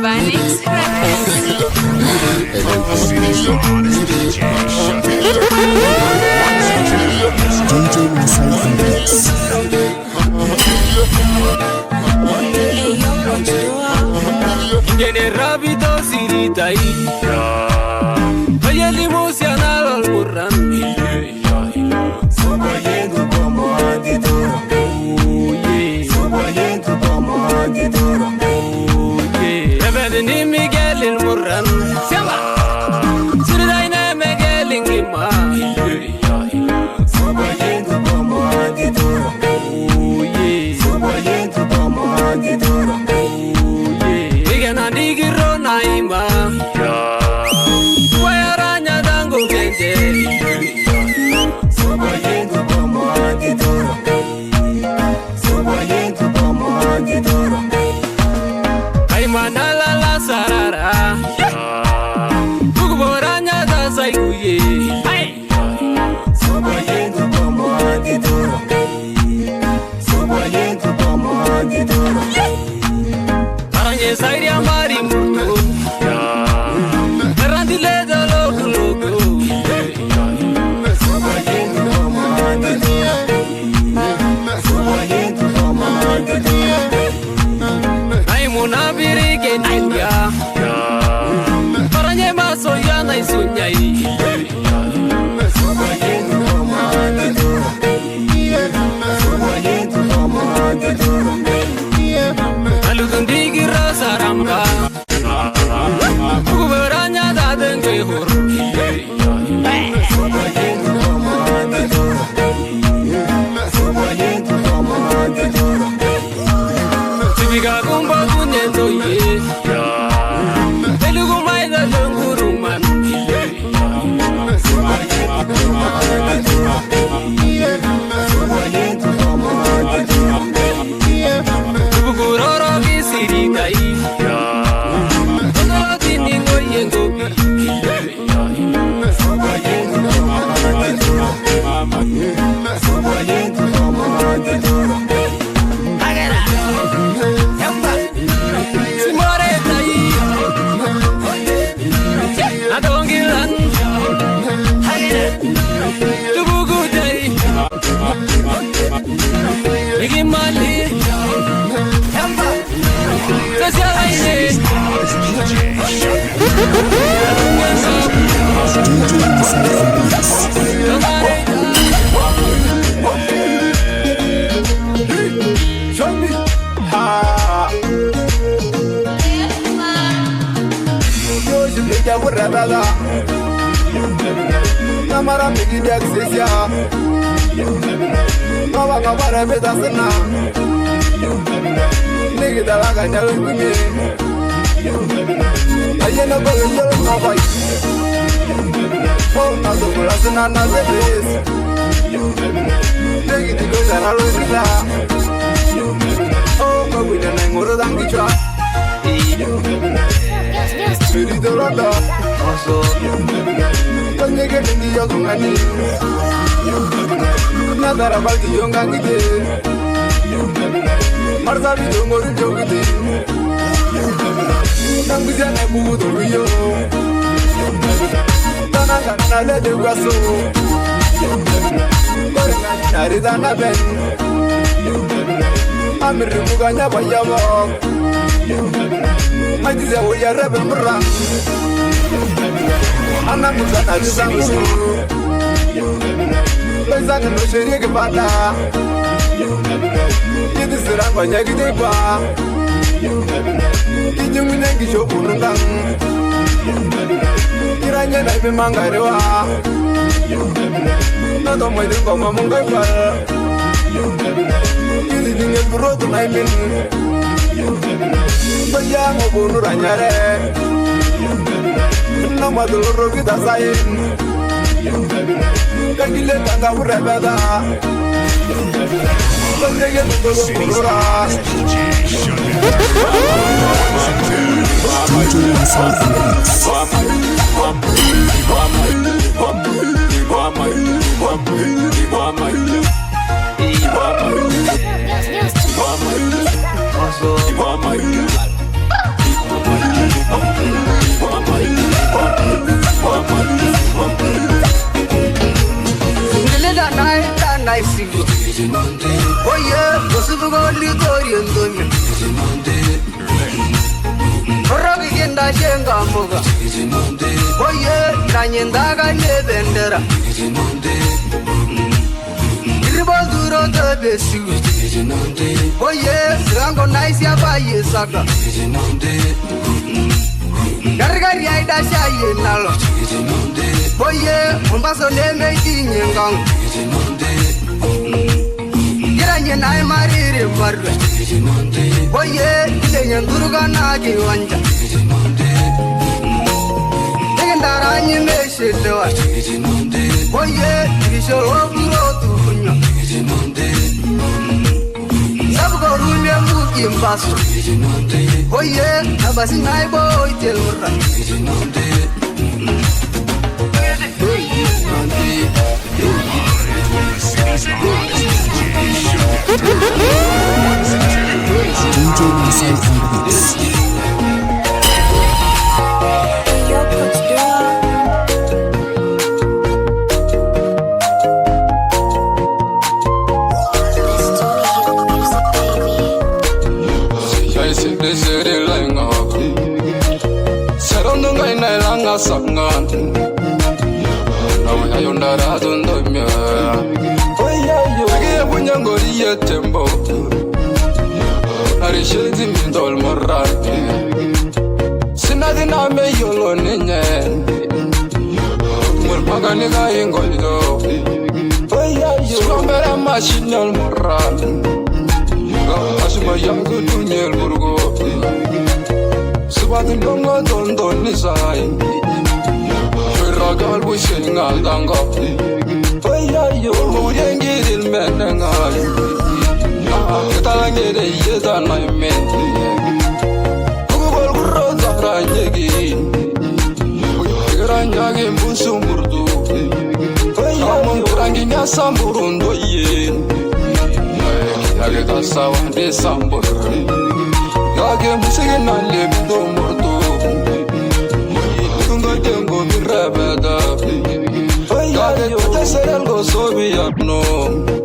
mix. Tubugudai Igimali Hamba Tasyaine DJ Masai Remix. Namara migi de accessia Mama kabara beta sena Nigi dala ganjal kunye Ayena bolo yolo mawai Oh nazo kula sena na zebes Nigi tiko jana lo rita Oh kawina na ngoro dangi chwa Spirito roda Kanyege dingi yogungani Nadara balki yongangite Marza bidongo rinjogite Nanguzia na bubu tobiyo Tananga na lede guaso Korenga narida na ben Amiri muganya bayabok Majize woya rebe murang Ana muzana rizangu Loizana no shiri kebanda Yidi sirangwa nyagi depa Kijungu nengi shobu nungang Kiranya na ibe mangarewa Noto mwede ngoma mungai pal Yidi dinge burotu na imin Baya ngobunu ranyare Nama doloro kita sayin Kagile tanga urebeda Kagile doloro kurura DJ Masai Remix. Oh yeah, was it only Dorian Domin? Ravikenda Shenga Moga. Oh yeah, Nanyendaga Nebendera. Ribaduro the Bessu. Oh yeah, Rango Naisia Baye Saka. Gargaria Dasha Nalo. Oh yeah, Umbaso Neme King. Kiranya na mariri barwe Oye, kidenya nduruga na kiwanja Ndara nyimeshelewa Oye, kisho oburo tukunya Sabuko rumye muki mbaso Oye, abasi naibo itelura DJ Masai Remix. Ayo Coach Dua. Let's do your music, baby. Jai sidi sidi langa Serondo ngai na langa sangan Nawe ayondara tundomya Age bunyangori yetembo Arishizi mindol morati Sinadi na me yolo ninye Mulpagani ga ingoldo Suambera machinal morati Asuma yangu dunyel burgo Subati dongo dondon nisai Ragal wishingal dango Muriengi dil menengai Ketalangere yedan my men Kugubal gurro zahranyegi Geranyagi mbusu murdu Amon kurangi nyasa murundo yen Yage kasawa de sambur Yage musigi nale bido murdu Tunga jengo birabeda Yage said I'll go so be up no.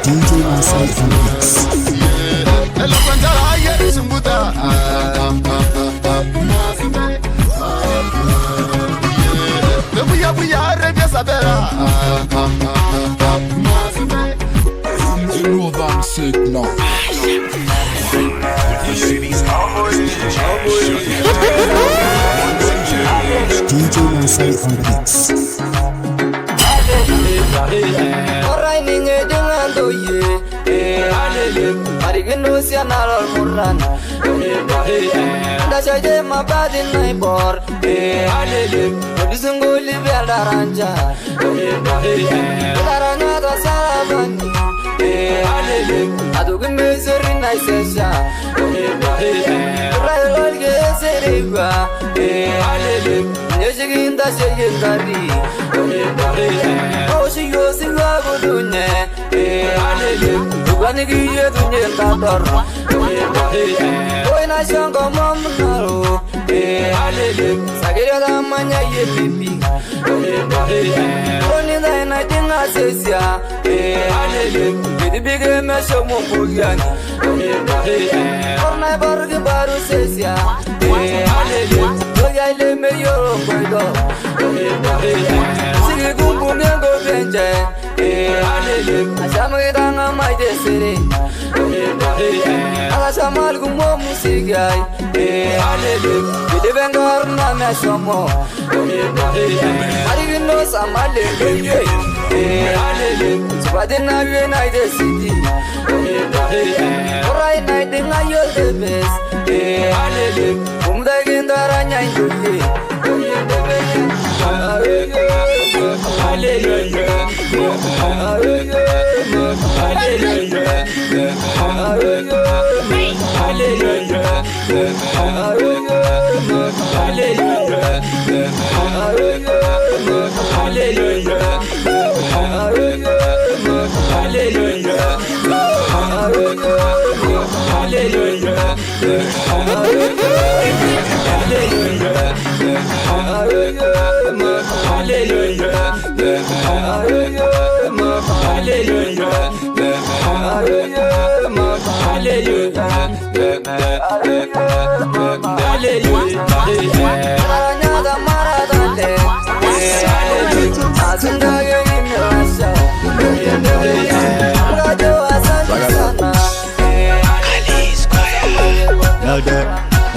DJ Masai on the mix. Northern Signal. DJ Masai on the mix.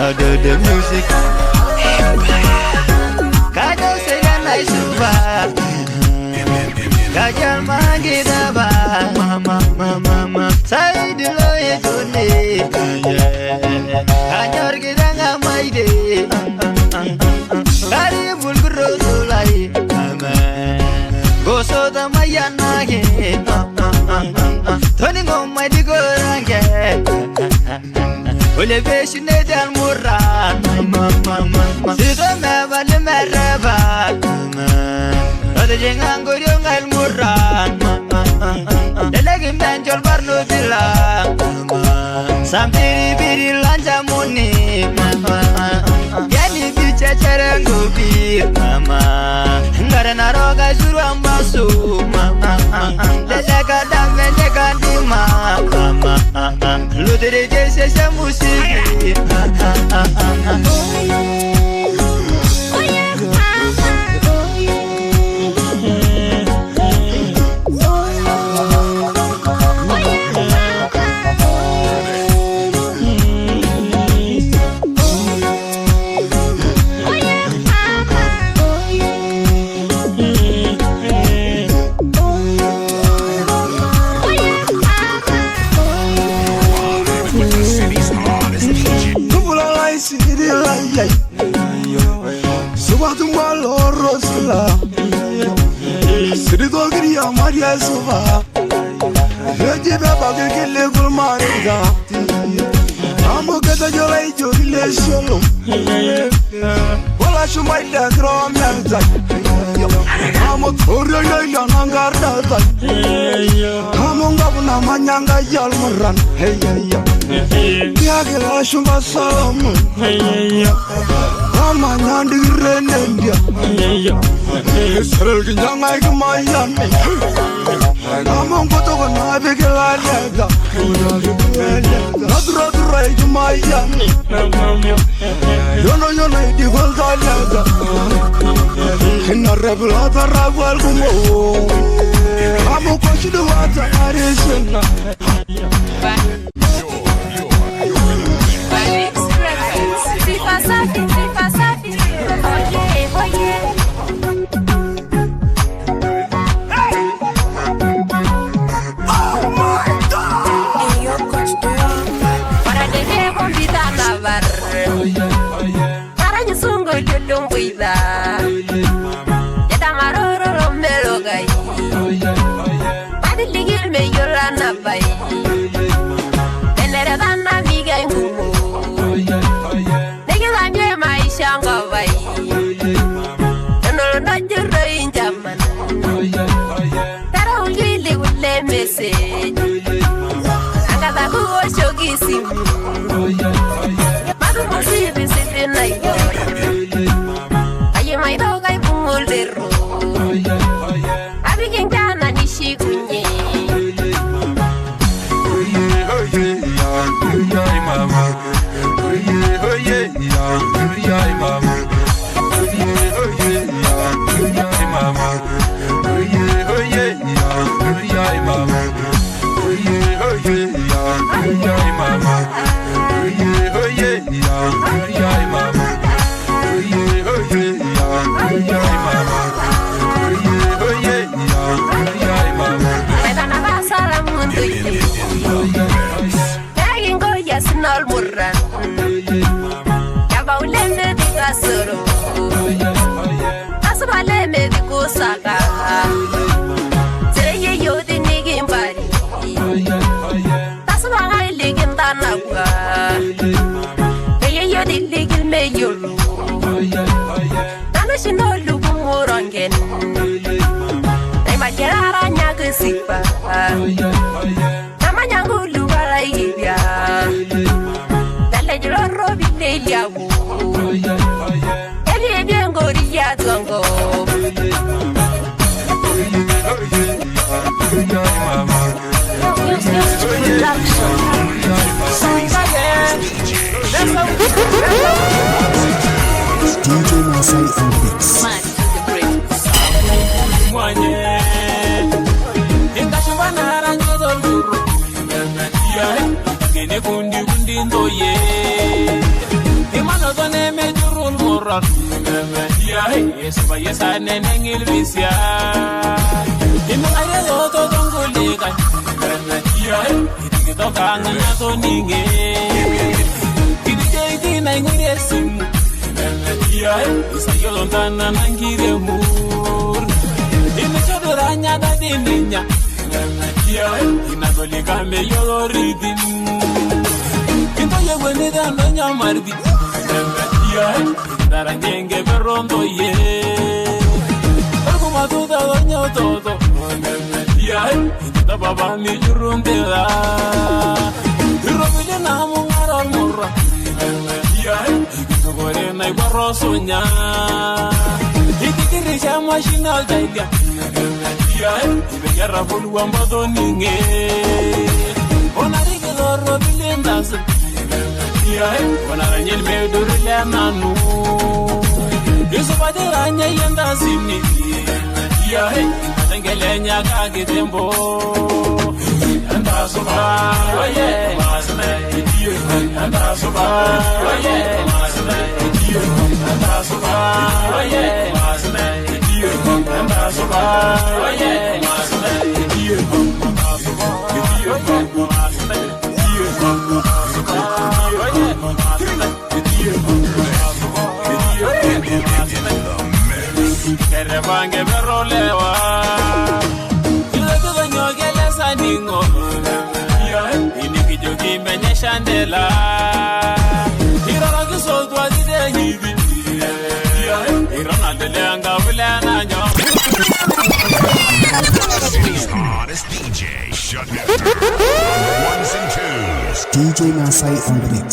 Now the music Kajal segana isuba Kajal mangi daba Mama Saidi loye tune Kanyor gidanga maide Kari bulguro sulai Goso da mayanage Toni ngomai di gorange Ole veshine dal muran Sido me vale me reba Ode jengang goryong al muran Lelegi menjol barno bilang Samtiri biri lanja muni Yani bicha cereng gubir Ngare naroga suru ambasu Leleka dame nekan dima Ludere jese se musiki Subatu maloro sila Sidi dogri ya Maria suba Reji beba kekele gulmaniga Amo keta jolai jogile sholo Wala shumai le grom meltai Amo torio yoyo nangarda tai Amo ngabuna manyanga yal muran Hey Tiage la shumba salamu Mama nyandi renendia Serel kinyanga ikumayan Mama ngoto kona bekela lega Nadura ikumayan Yono idigol da lega Kina rebulata ragual kumo Mama koshidu wata arisena Namanya ngulu balai ya Zango. DJ Masai and Mix. Baba mi jurum de la Robile na mo ngaro morra ya ko gore na ibaro sonya ikikiri ya machine daiga ya ya rabulu ambado ninge ona rige do robile ndas ya ona ranyel me durle nanu yeso baderanya yenda zini ya Tengelenya kage tembo Anda soba Oye Masme Idiyo Anda soba Oye Masme Idiyo Anda soba Oye Masme Idiyo Anda soba Oye Masme Idiyo Anda soba Idiyo Masme Idiyo Anda soba Oye Masme Idiyo Anda soba Kerevange berolewa Tudo nyogele saningo Iniki jogi menye chandela Irara kiso twazide hivi Irana delenga vulana nyo City's hottest DJ, shut it down. Ones and twos. DJ Masai on the mix.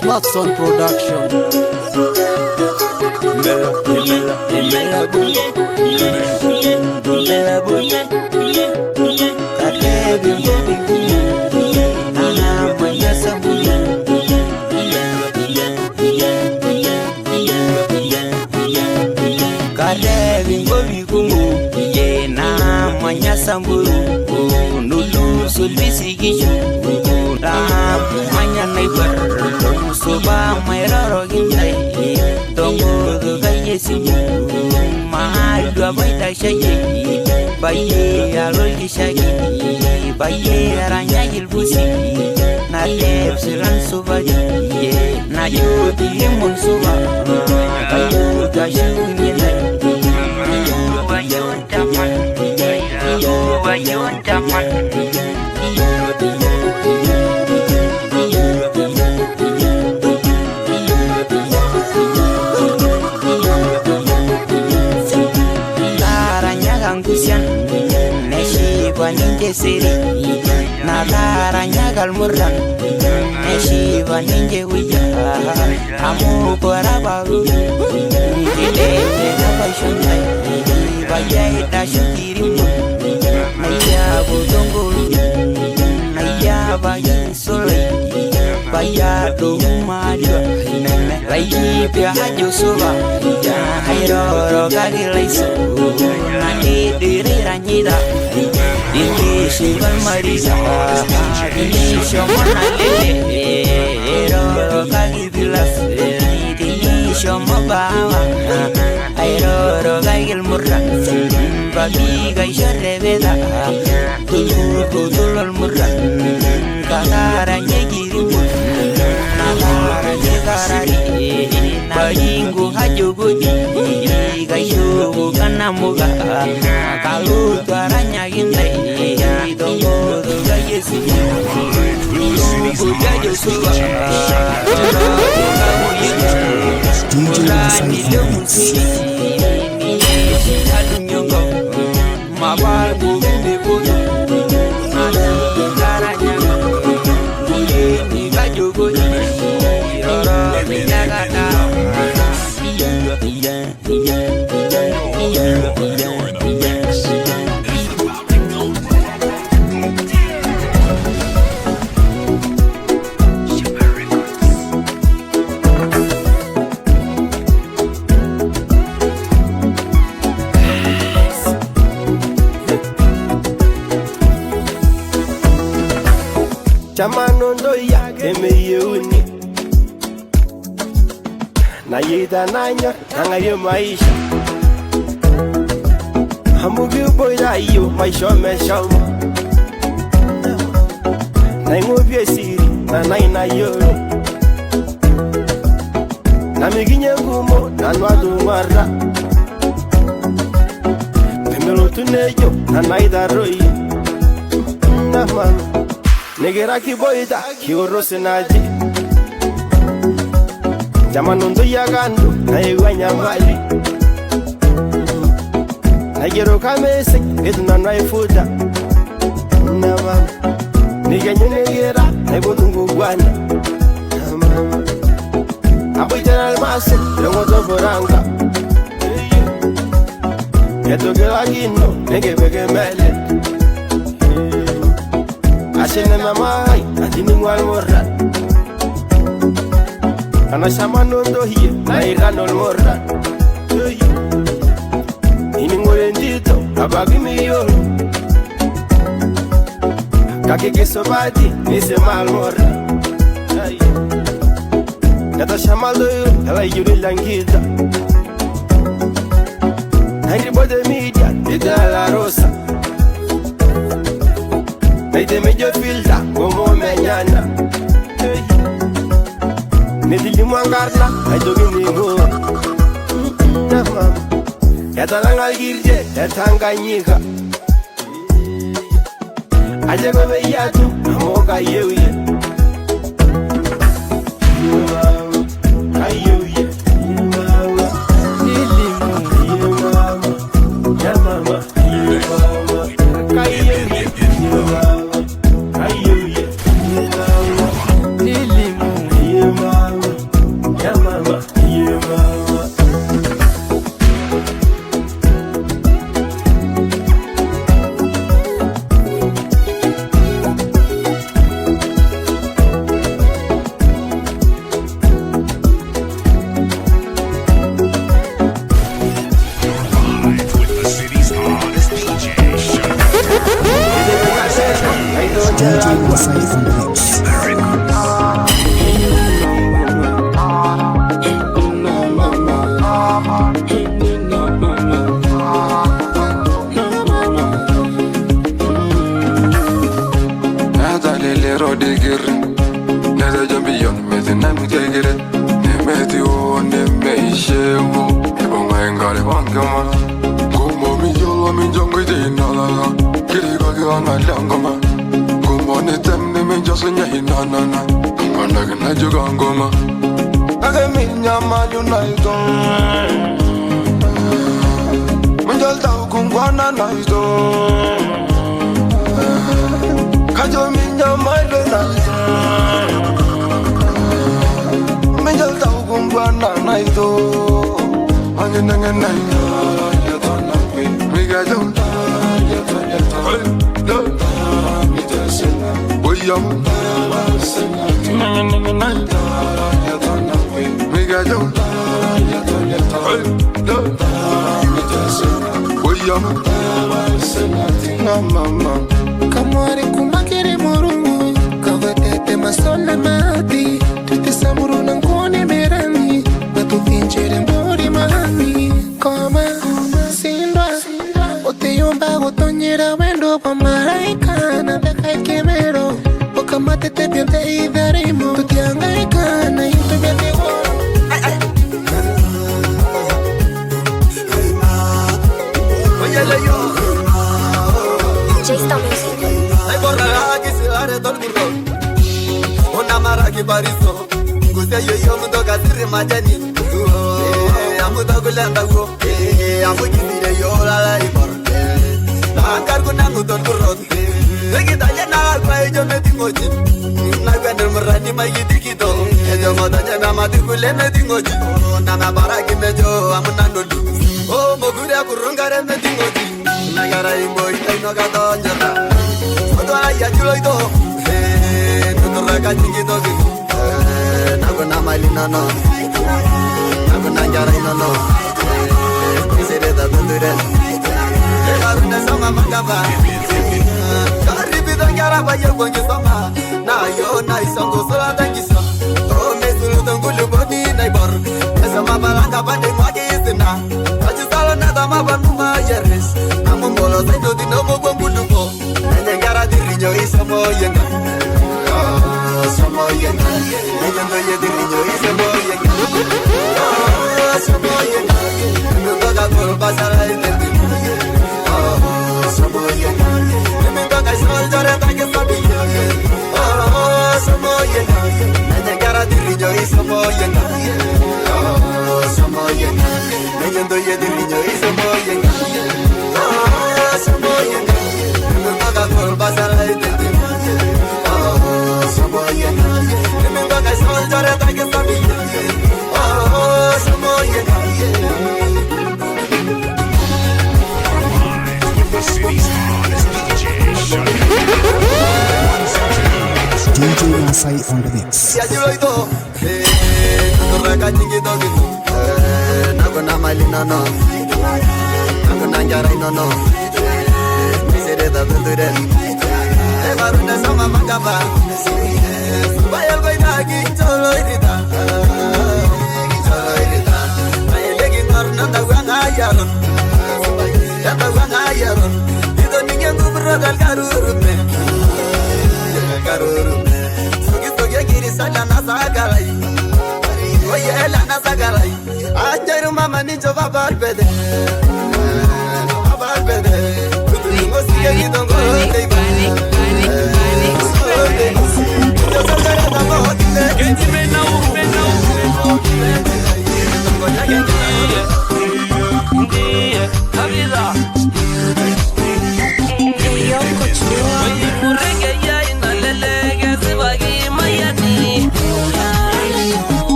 Smartphone production. Nulu sulbisi gishu Manya neighbor Suba mairaro ginjai Dongo gaye sibu Mahal baita shayi Baye alol kishagi Baye aranya ilbusi Na lep siran subadi Na yuti imun suba Bayu gashu nilai Bayu taman Bayu taman Ninja siri Nagaranya galmurran Neshiva ninja wija Amu korabaru Nijilete nabashuntai Bayai dashukirimu Naya budonguru Naya bayi solai Baya dumadwa Rayi pia haju suba Hairoro gagilaisu Nani diri ranyida Dini shival marisa Dini shomona lele Eroro kagi bilas Dini shomobawa Airoro gagil murra Bagi gaisha reveda Tulul murra Kagaranya girimu Nagaranya garari Bayingu haju budi Gaishu bukan namuga Kalau garanya gindai Dongo gaya sibu Dongo gaya suba DJ Masai on mix. Mabal bumi budu Nada garanya Buli gaju budi Roro bijagata Chamanondo ya emeyeuni Na yida nanya nangaye maisha Hamugi boyda iyo maisha meshama Na ingobye siri na naina yoro Na miginye ngumo na nwadu mara Pemelo tuneyo na naida roi Na mama Negera ki boyda ki orose naji Jamanondo ya gandu na egwanya mali Nagero kamese edu na naifuda Na mama Nigenye negera na ibodungu gwana Na mama Abuja almase Lengo toboranga Yetogela gino Nege bege mele Ashene mamai Adini ngwal morra Ana shamanondo hiye Na iranol morra Ini ngore ndito Abagi miyoro Kaki kisobati Nise mal morra Nata shamalo yo Ela yuri langita Nairi bode media Ida la rosa Naide mejo filta Como menyana Nedili mwangarla Aidogi ningo Na mama Yatalangal girje Yatanganyika Aje gobe yatu Amoka yewye DJ Masai on the mix. gana langoma Kumoni temni mi jasunya hinanana Mandaga na jugangoma Age minya malunaito Manjal tau kungwana naito Kajo minya malunaito Manjal tau kungwana naito Angenanga naito Miga jonta Boyam Miga jonta Boyam Na mama Kamwari kumakiri murungu Kavatete masole mati Tuti samuru nangone merami Batu finchere mbori mami Koma sindwa Ote yomba otonyera wendo pa maraika Na daka ikemero Okamate te piante idarimo Tuti angaika na yuntu biate woro Ay borra que se are todo el mundo Una mara que parizo Gustia yo mundo kasiri majani Amuda kulanda go Amu kisire yo la ibor Angkar kuna mudo kurot Lagi tanya na kwa yo metingoji Na kwenda mrani mayiti kito Yo moda na matikule metingoji Na mabara kimejo amuna ndolu Oh mogure kurungare metingoji Nagara imbo ino katonjera Oto aya chuloito Nutura kachingito kiku Nago na malina no Nago na njara ino no Kisire da tuture Karuna sama mangaba Karibito njara baye kwenye soma Na yo na isongo sola tangiso Tome sulu tungulu boni naibor Esa mabalanga bande mwake isina Ajisalo na dama banuma yeres Amumbolo saito di nomo gwambuluko Njengara dirinyo isamo yenga Samo yenga Njendo ye dirinyo isamo yenga Samo yenga Nungoka kulpa sara itendi Samo yenga Nungoka soljore tangi sabi Samo yenga Njengara dirinyo isamo yenga Samo yenga Njendo ye dirinyo isamo yenga Samo yenga Nungoka kulpa sara itendi Samo yenga Nungoka soljore tangi sabi Samo yenga The city's hottest DJ, DJ Masai on the mix. Ya chuloito Nutura kachingito kiku Nago na malina no Nago na njara ino no Kisire da tuture Evarune sama mangaba Bayal koi nagi cholo irita Cholo irita Bayelegi ngor nanda wanga yaron Nanda wanga yaron Ito ninge ngubro dal karurume Karurume Sugi sugi kiri sala nasagalai Oye la nasagalai Ajaru mama ninjo babal bede Babal bede Kutu ngosiye gidongo teiba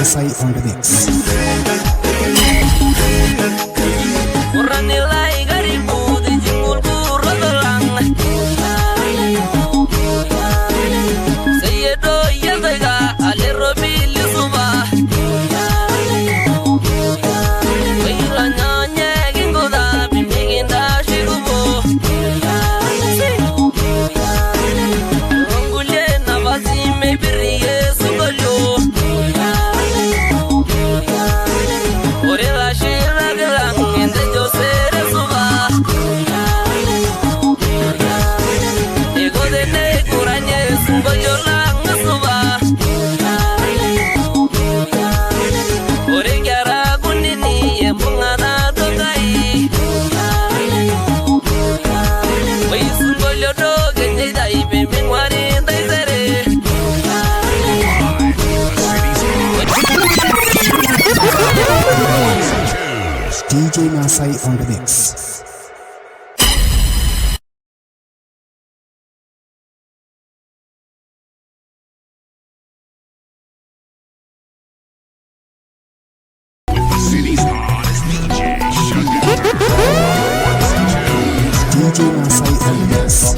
Masai on the mix. DJ Masai on the mix. City's hottest DJ, DJ Masai on the mix.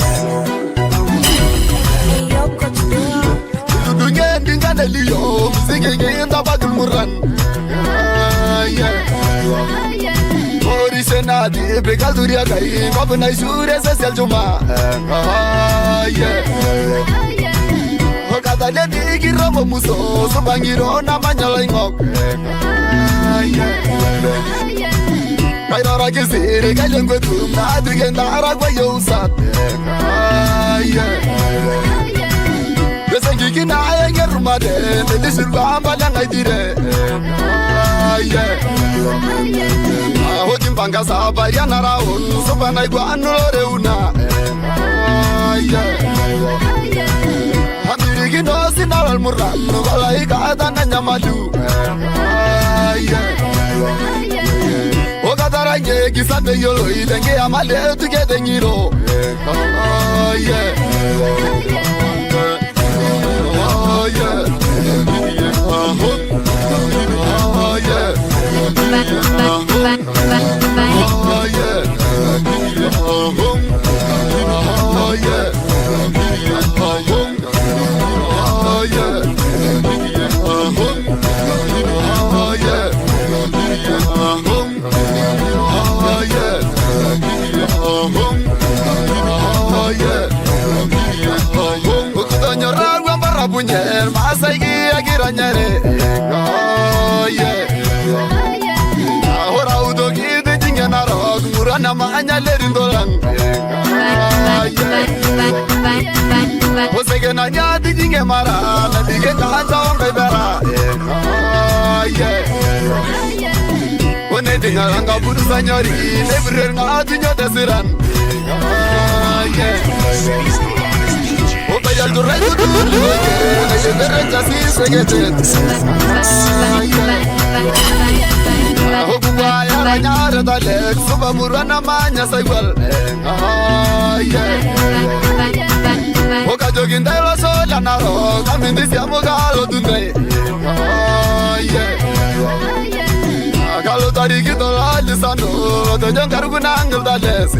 Senadi bekal duria kai kopna isure sel juma ho kata le digiro muso so bangiro na manyala ingok kai rara ke sire kai lengwe tu na digenda aragwa yo sat Besengi kina ayenge rumade Nende sirwa ambala ngaitire Ahoji mpanga sabari anaraun Sopa naigwa anulore una Hamiriki no sinawal murran Wala ika adana nyamadu Okatara nye kisate yolo Idenge amale tukete ngiro Punyer masai gia giranyare ahora udo gide jingana rog murana manya lerindolang Jose gena nyadi jinge mara na dige kanja ongai bera One dingalanga budu sanyori lebrer ngadi nyoda siran Opayal tu reju tu luge, nese derecha si segete. Hokuwa ya ranyara dalek, suba murana manya saigual. Hoka jogin delo sola naro, kamindi siamo galo tunde. Galo tari kito la lisano, tojong karugu nanggal dales.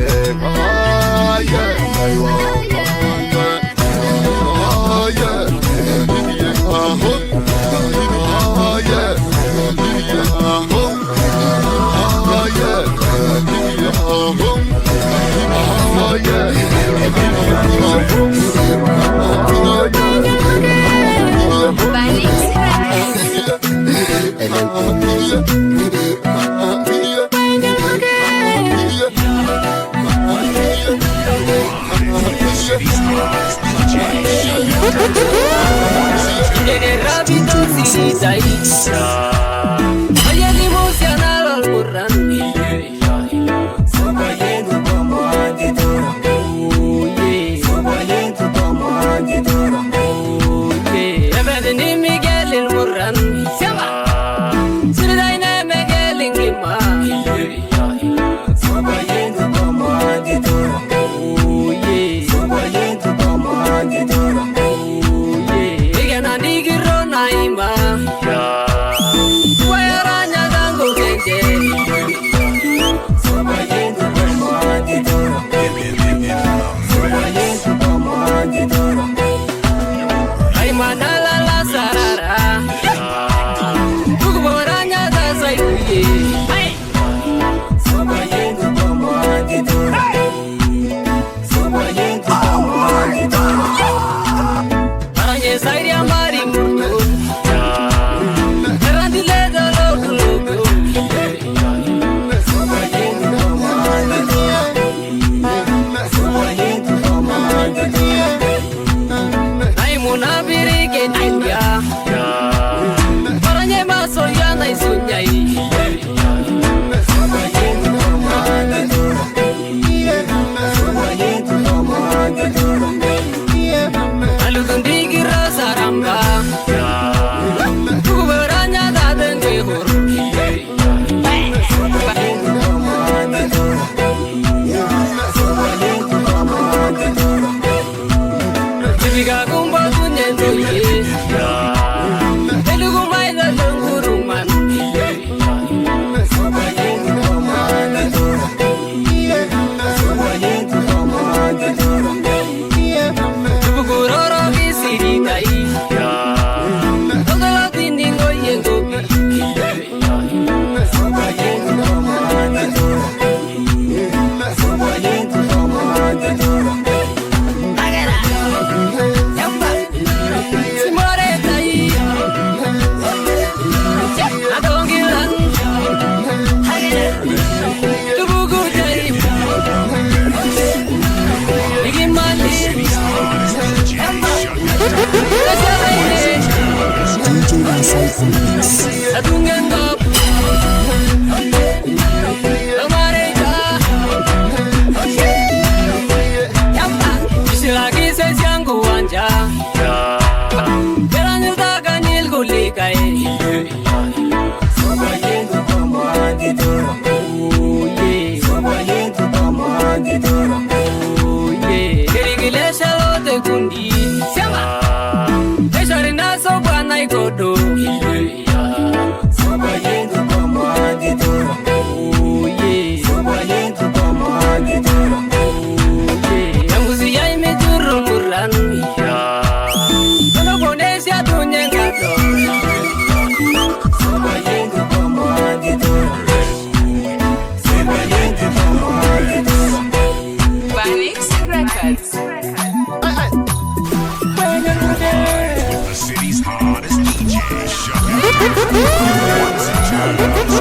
Masai on the mix.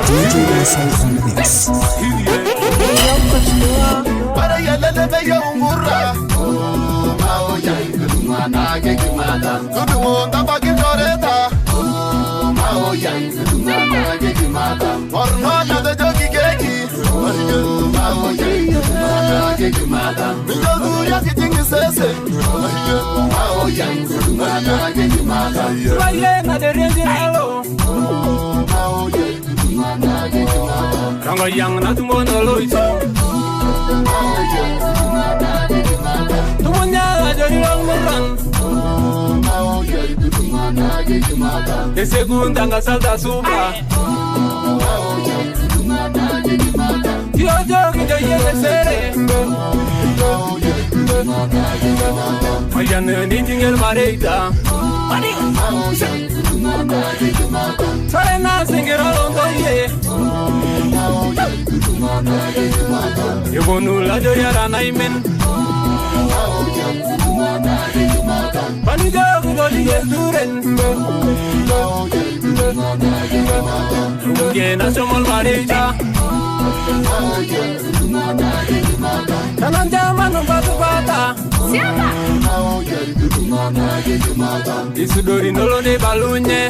DJ Masai on the mix. Para yalele be yungura. Oh, mao yai kumana ke kumata. Kudu wonda bagi toreta. Oh, mao yai kumana ke kumata. Orno na de jogi keki. Oh, mao yai kumana ke kumata. Bijogu ya kitingi sese. Oh, mao yai kumana ke kumata. Baile na de renjiro. Ranga yang na tumono loito. Tumunya ajari lang murang. De segunda nga salta suba. Yo que yo sere. Mayan ni tingel mareita. Sarena singero londoye. Yobonu la joya ranaimen. Paniga gudoli duren. Ye na somol marita. Tanan jaman batu bata. Siapa? Isudori nolo de balunye.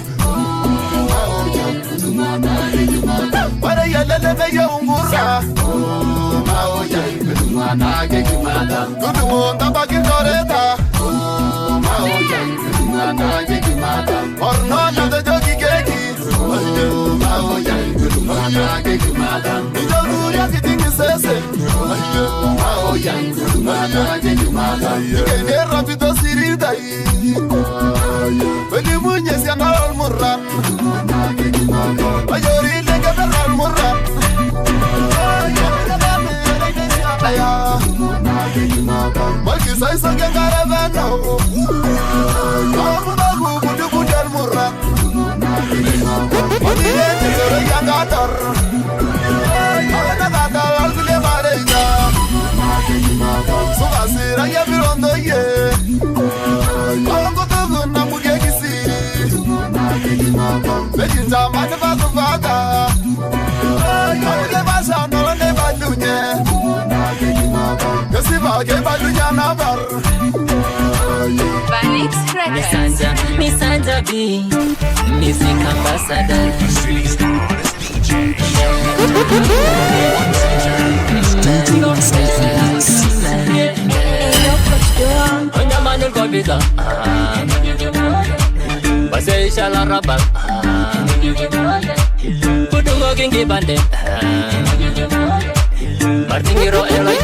Para yalele be yungura. Mao yai kumana ke kumata. Kudu wonda bagi toreta. Mao yai kumana ke kumata. Orno na de jogi keki. Mao yai kumana ke kumata. Bijogu ya kitingi sese. Mao yai kumana ke kumata. Kene rapito siridai. Beli munye si angal murran. Ayori lege beral murran. Maki sai sange ngare veno. Amuda gudu gudel murran. Mani eti zore yangatar. Alena gatal algule mareja. Subasira ya birondo ye. Alongo tugu na muge kisiri. Bejinja mani vaku vaga. Alule basha nolone balunye. Kesiba ke balunya nabar. Misanja B, music ambassador. DJ Masai on the mix. Onyamanul kobita. Basay shalarabak. Kudungo kingi bande. Martingiro eloi.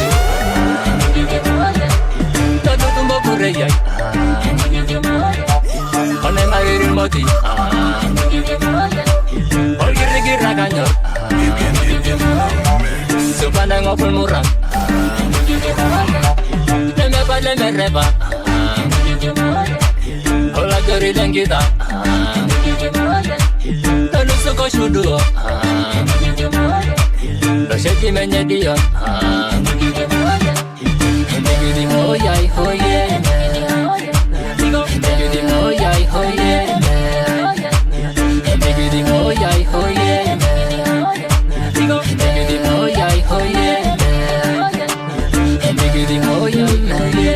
Tadutumbo kureyai. One mariri moti. Olgirigirra kanyor. Supana ngopul murang. Lemepa lemereba. Ola jori dengita. Tanusuko shuduo. Losheti menyedio. Ndigidi hoyai hoye. Ndigidi hoyai hoye. Ndigidi hoyai hoye. Ndigidi hoyai hoye. Ndigidi hoyai hoye. Ndigidi hoyai hoye.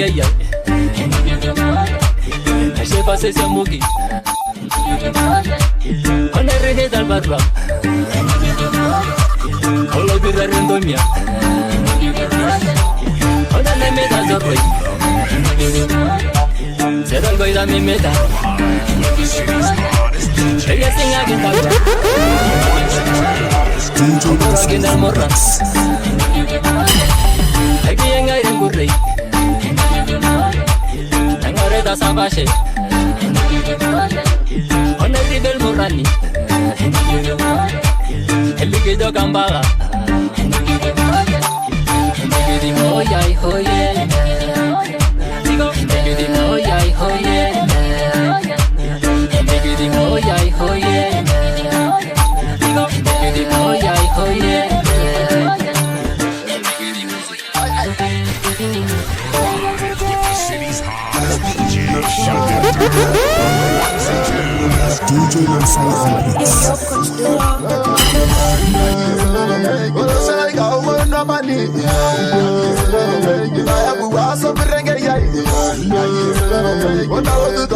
gaya Ashe pase se mugi Ona rehe dal barra Olo birra rendomia Ona ne me da zorroi Sedan goida me meta Ella singa guitarra DJ Masai Remix. Aquí en aire currey Tangare da sabashe Ona ribel morani El liquido gambaga Hoyay hoye Digo hoyay hoye Hoyay hoye Digo hoyay hoye City's hottest DJ, Selector. Ones and twos. DJ Masai Remix.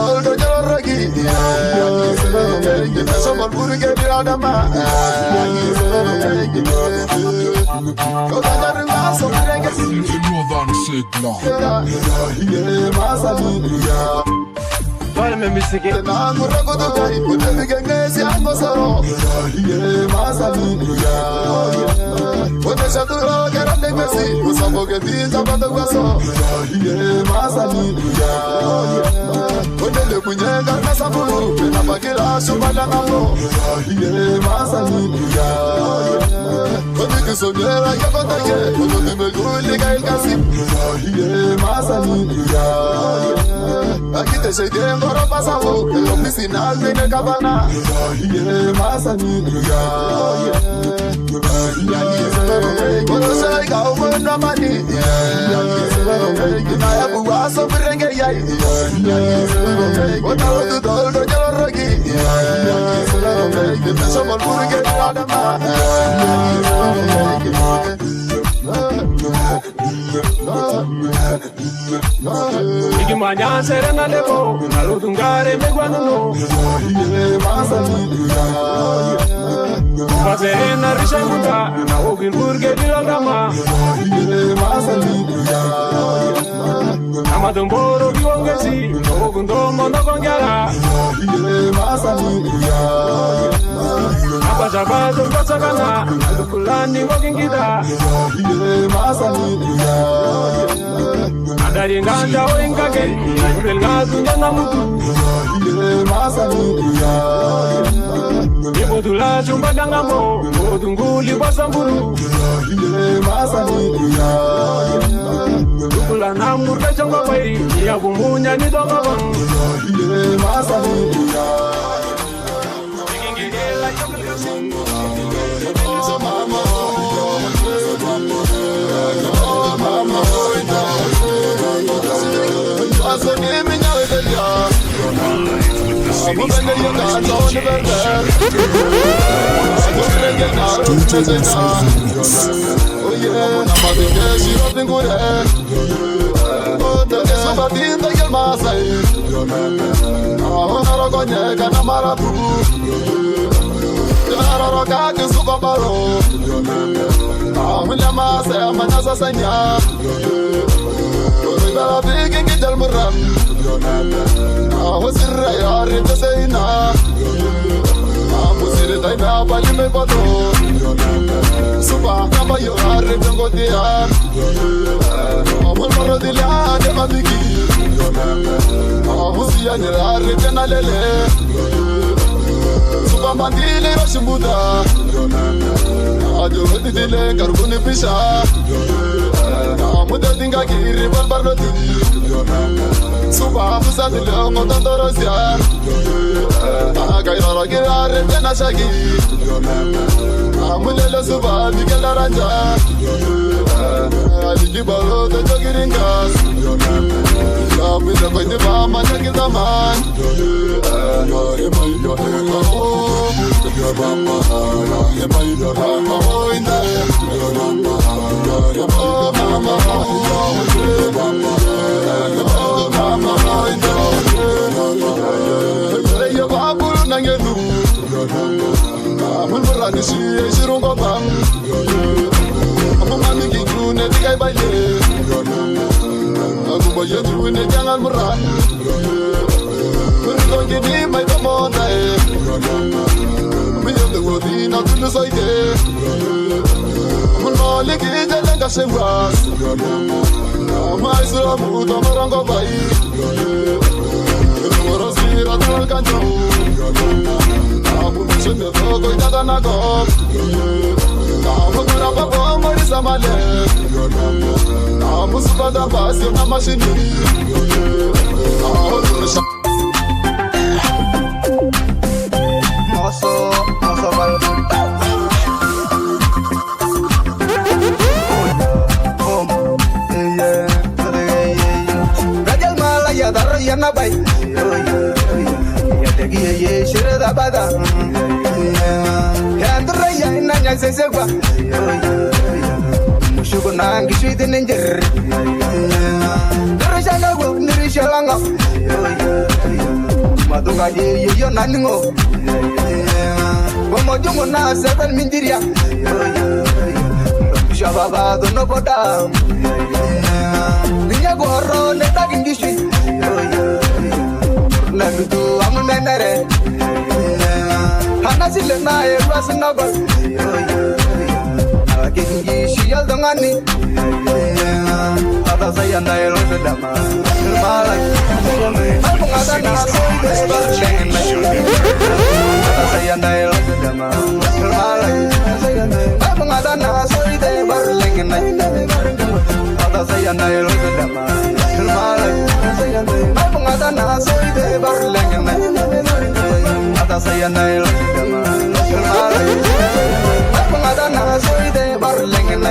Northern Signal. Vale me misiki Aquí te soy de engoro pasado, en la oficina viene cabana. Masani, cuando se llega una mani, na ya buwa so birenge yai. Cuando lo todo lo yo lo rogi, me somos burger nada más. Iki manya serena levo Nalu tungare me guanano Pasena rishamuka Na ogin burge dilagama Nama tumboro kiwongesi Ogun tomo no kongyara Apa sabato kasakana Kulani wokin kita Adari nganja wengage Urel ngatu nyana mutu Ibu tula chumba dangamo Utunguli wasamburu Tukula namur kachanga pai Ya bumunya ni doga bang DJ Masai Remix. Suba kama yo arre tengo dia Amor moro de la de madiki Musia ni arre tena lele Suba mandile roshimbuda Ajo dile karbuni pisha Muda dinga giri barbarno di Suba musa dile ngotandorosia Kairara girare tena shagi Amulele suba bigela ranja Kaliki balo te jogiring gas. Love me the way the mama take the man. Your mama, your mama, in there. Your mama, your mama, your mama, nangenu. Amun berani sih sirung kobang. Amun mami gitu nanti kayak bayi. Aku bayi tu nanti jangan meran. Kau jadi mai kamu naik. Biar tengok di nak tulis aja. Amun malik jalan kasih was. Amai seramu tak merang kau bayi. Orang sirah terangkan jauh. Aku mencuri kau jaga nagok. Kamu berapa bom di samale. Kamu suka dapat siapa masih ni. Kamu terus. Moso bal. Rajal Malaya darya nabai. Ye shirada bada ya ndraya inanya sesegwa mushugo nangi shwide nenjer darashanga go nirishalanga madunga ye yo naningo bomo jungo na seven mindiria shababa do no boda ninya gorro ne tagingi shwi Nagutu amu menere, hana sile na e ruas nagol. Akingi shiyal dongani, ada saya na e lodo dama. Malay, aku ngada na soy desbal lengen. Ada saya na e lodo dama. Malay, aku ngada na soy desbal lengen. Ada saya na e lodo dama. Malay, aku ngada na soy desbal lengen. Ada saya na e lodo dama. Malay, aku ngada na soy desbal lengen.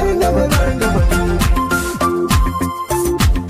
DJ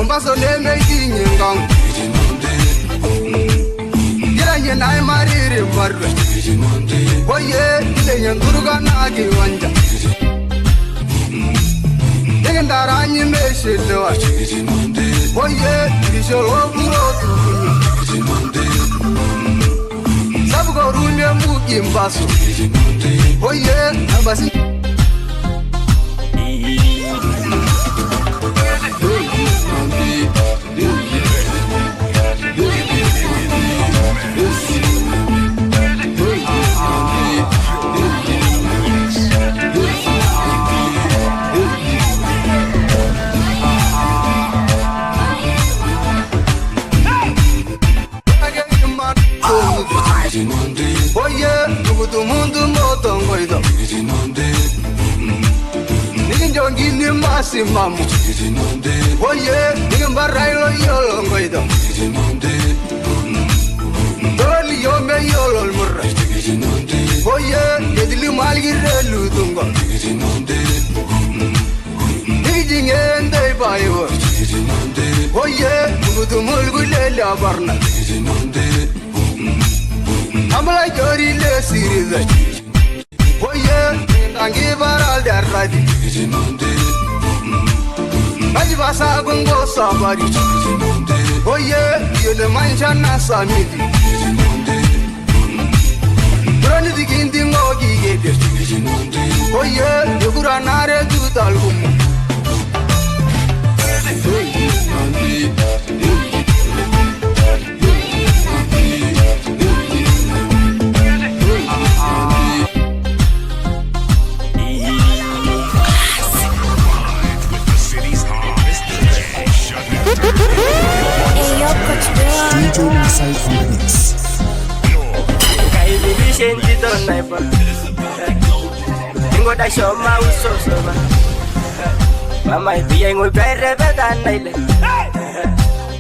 Masai Kiranya na marire marwe. Oye, lenyen duruga na kiwanja. Legendaranyi meshilewa. Oye, isholo kurotu. Sabugo runye muki mbasu. Oye, abasi. Oye, tu mundo motongoido. Nigin jongi ni masimamu. Oye, nigin barailo yolongoido. Doli yo me yolol murra. Oye, edili malgi relu dungo. Nigin ende bayo. Oye, tu mulgu lele abarna. Amala jori le siriza. Oye, tangi baral darradi. Maji basa gungo sabari. Oye, yele manchana samidi. Brani dikindi ngogi gede. Oye, yugura nare du dalgumu. Masai on the mix. Ingoda shoma usosoba mama ibiya ingobere bedanaile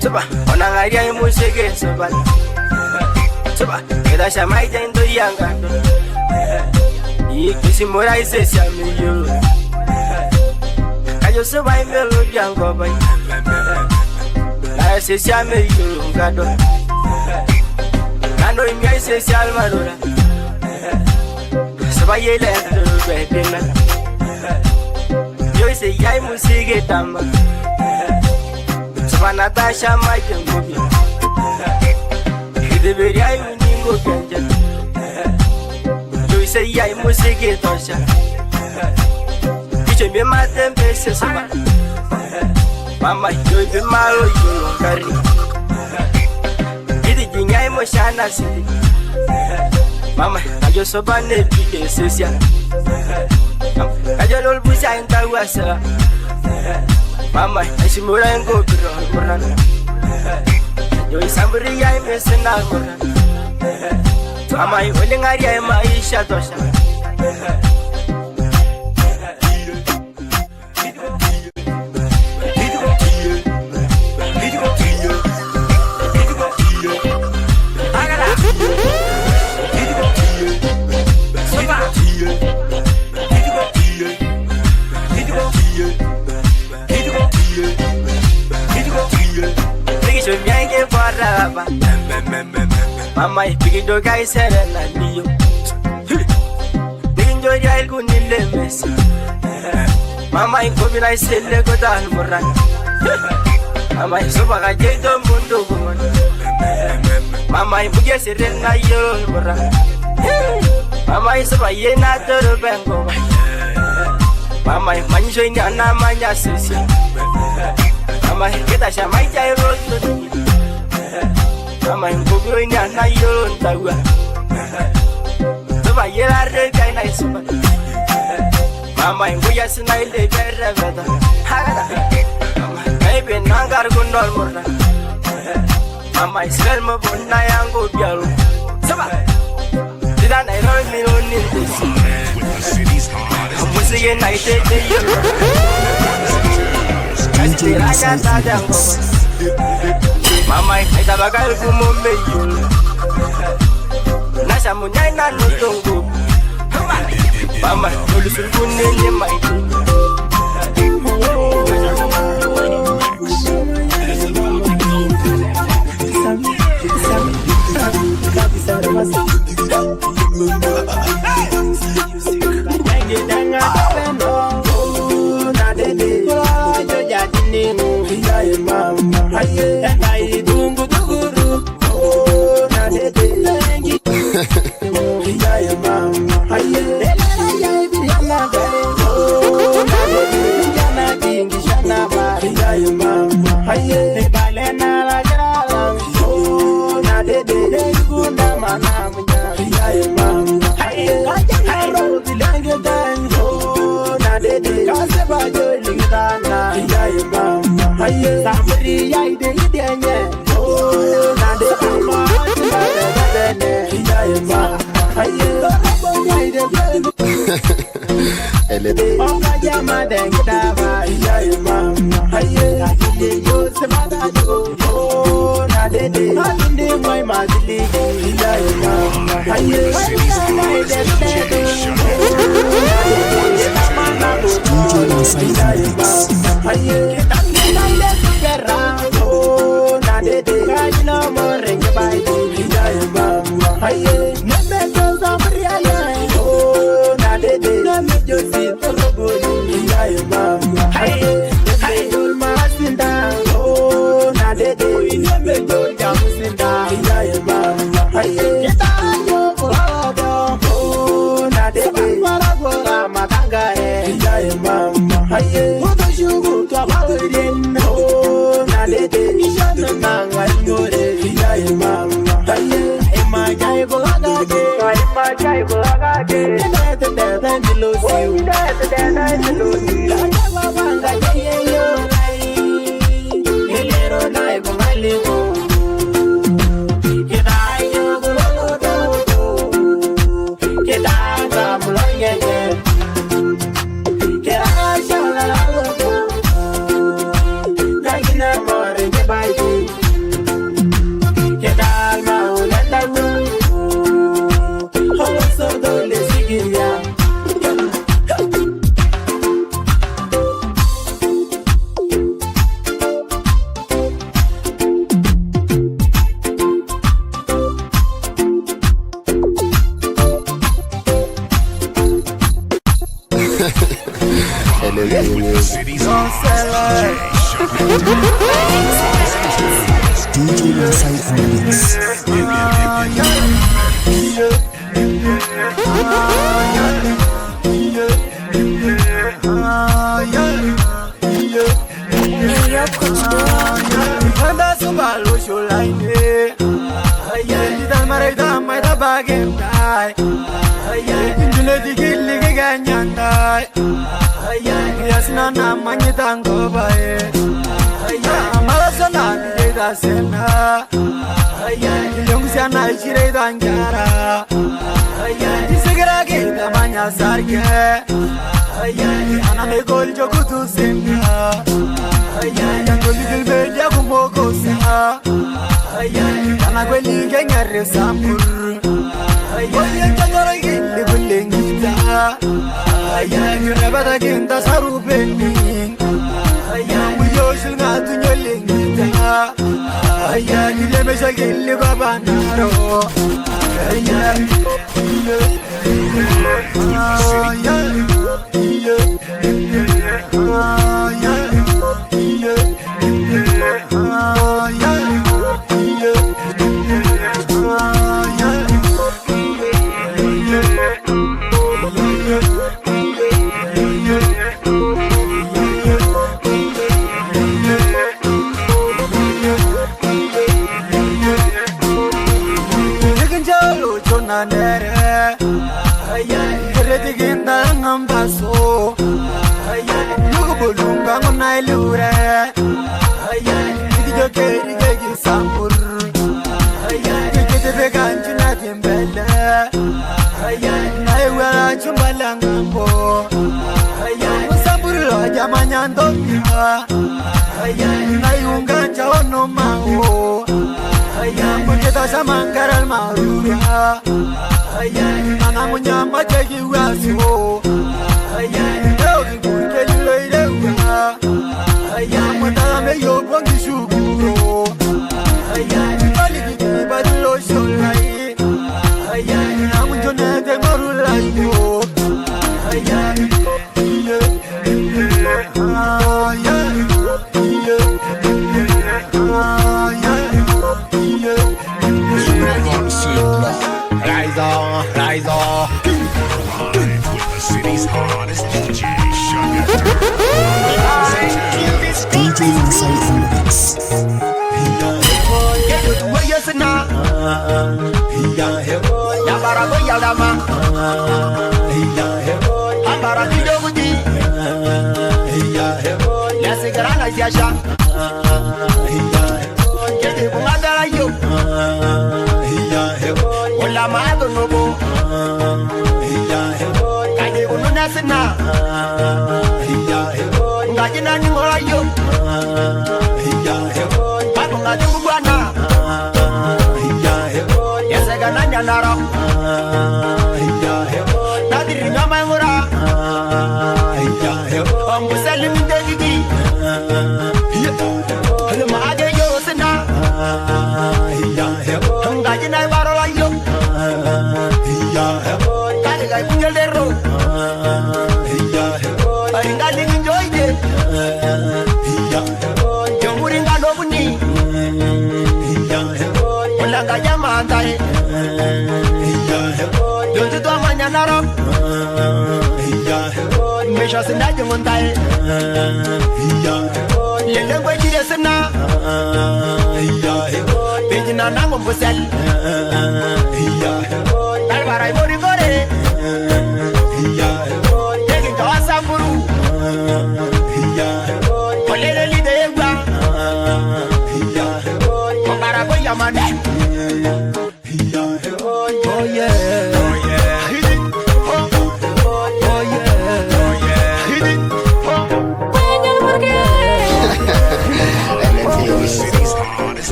Tuba onangaria imusege soba Tuba eda shama ijendo yanga Ikisi mora isesi amiyo Kayo soba imelo yango bai Na isesi amiyo ngado Nando imya isesi almarora Soba yele bedena Yo ise yai musige tamba Soba Natasha Mike ngobi Deberia uningo ganja Yo ise yai musige tosha Iche me matembe se soba Mama yo be malo yo ngari Idi jinyai mo shana sidi Mama, ayo soba ne pide sesia. Ayo lol busa enta wasa. Mama, asimura ngo biro moran. Yo isambri ya mesena moran. Mama, ole ngari ya maisha tosha. Mama ipigido gai serena niyo Ninjo ya ilgu nile mesi Mama inkobina isele godal moran Mama isoba gajedo mundo gumon Mama imbuge serena yol moran Mama isoba yena toro bengo Mama imanjo inyana manya sisi Mama kita shamai jai roto Mama ingobiro inyana yolo ntawa Soba yela rega ina isoba Mama ingoya sina ile bere beda Hagada Mama naibe nangar gundol murna Mama israel mabuna yango bialu Soba Dida na iroi mino nintesi Musige na itete yolo DJ Masai on the mix. Mama ita bakal kumombe yul Nasha munyai na nutungu Mama ulusul kunenye maitu DJ Masai on the mix.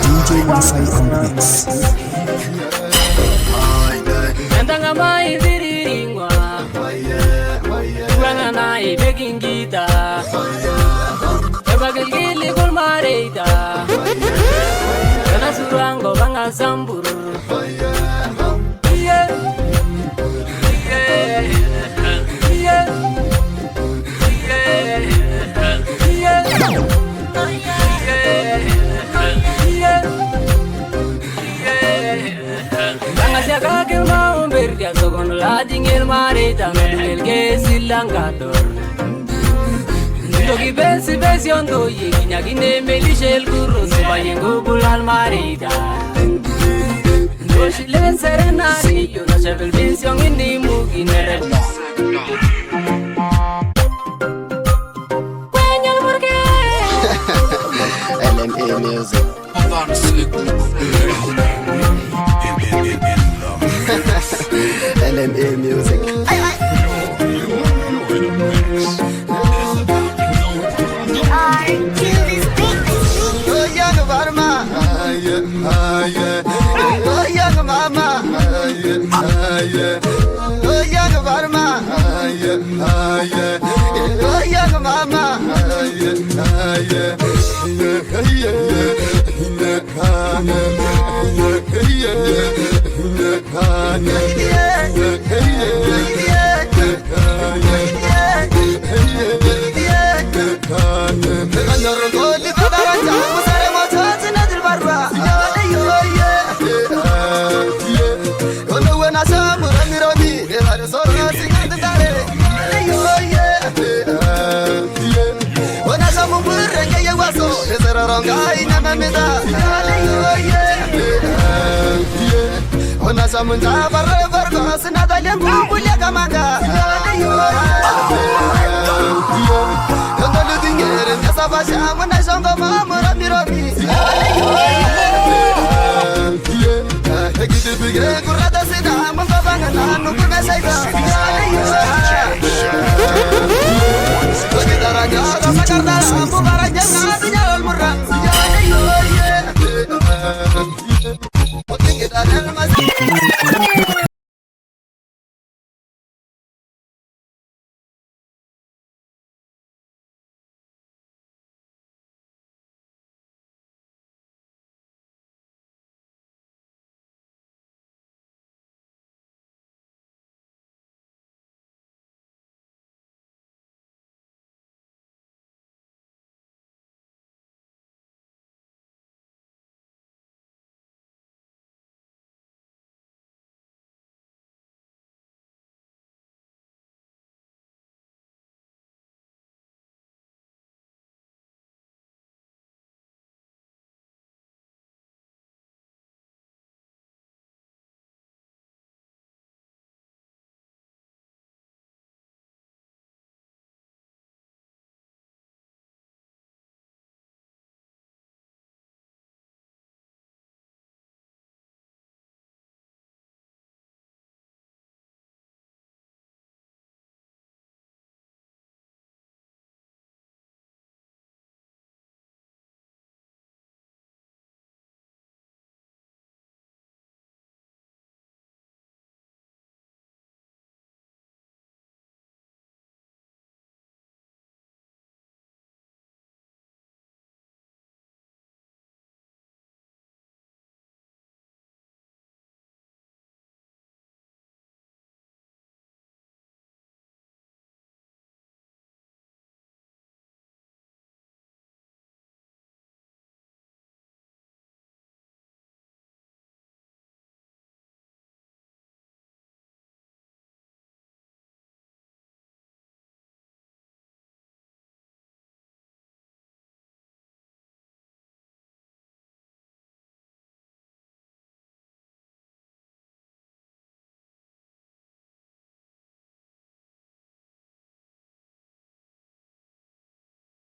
DJ Masai on mix. Zamburu, dingel marita el que silangador Ndogi besi besi ondo ye nyagine melishel guru se bayengo bulal marita Ndoshi len serenari yo na chevel vision indi mugi nereba LMA music. LMA music. Oh young Varma, oh young mama, oh young Varma, oh young mama. Ona samunta barre barko sinada lembu bulya kamanga Kondolu dingere nasa basha mona shongo mamura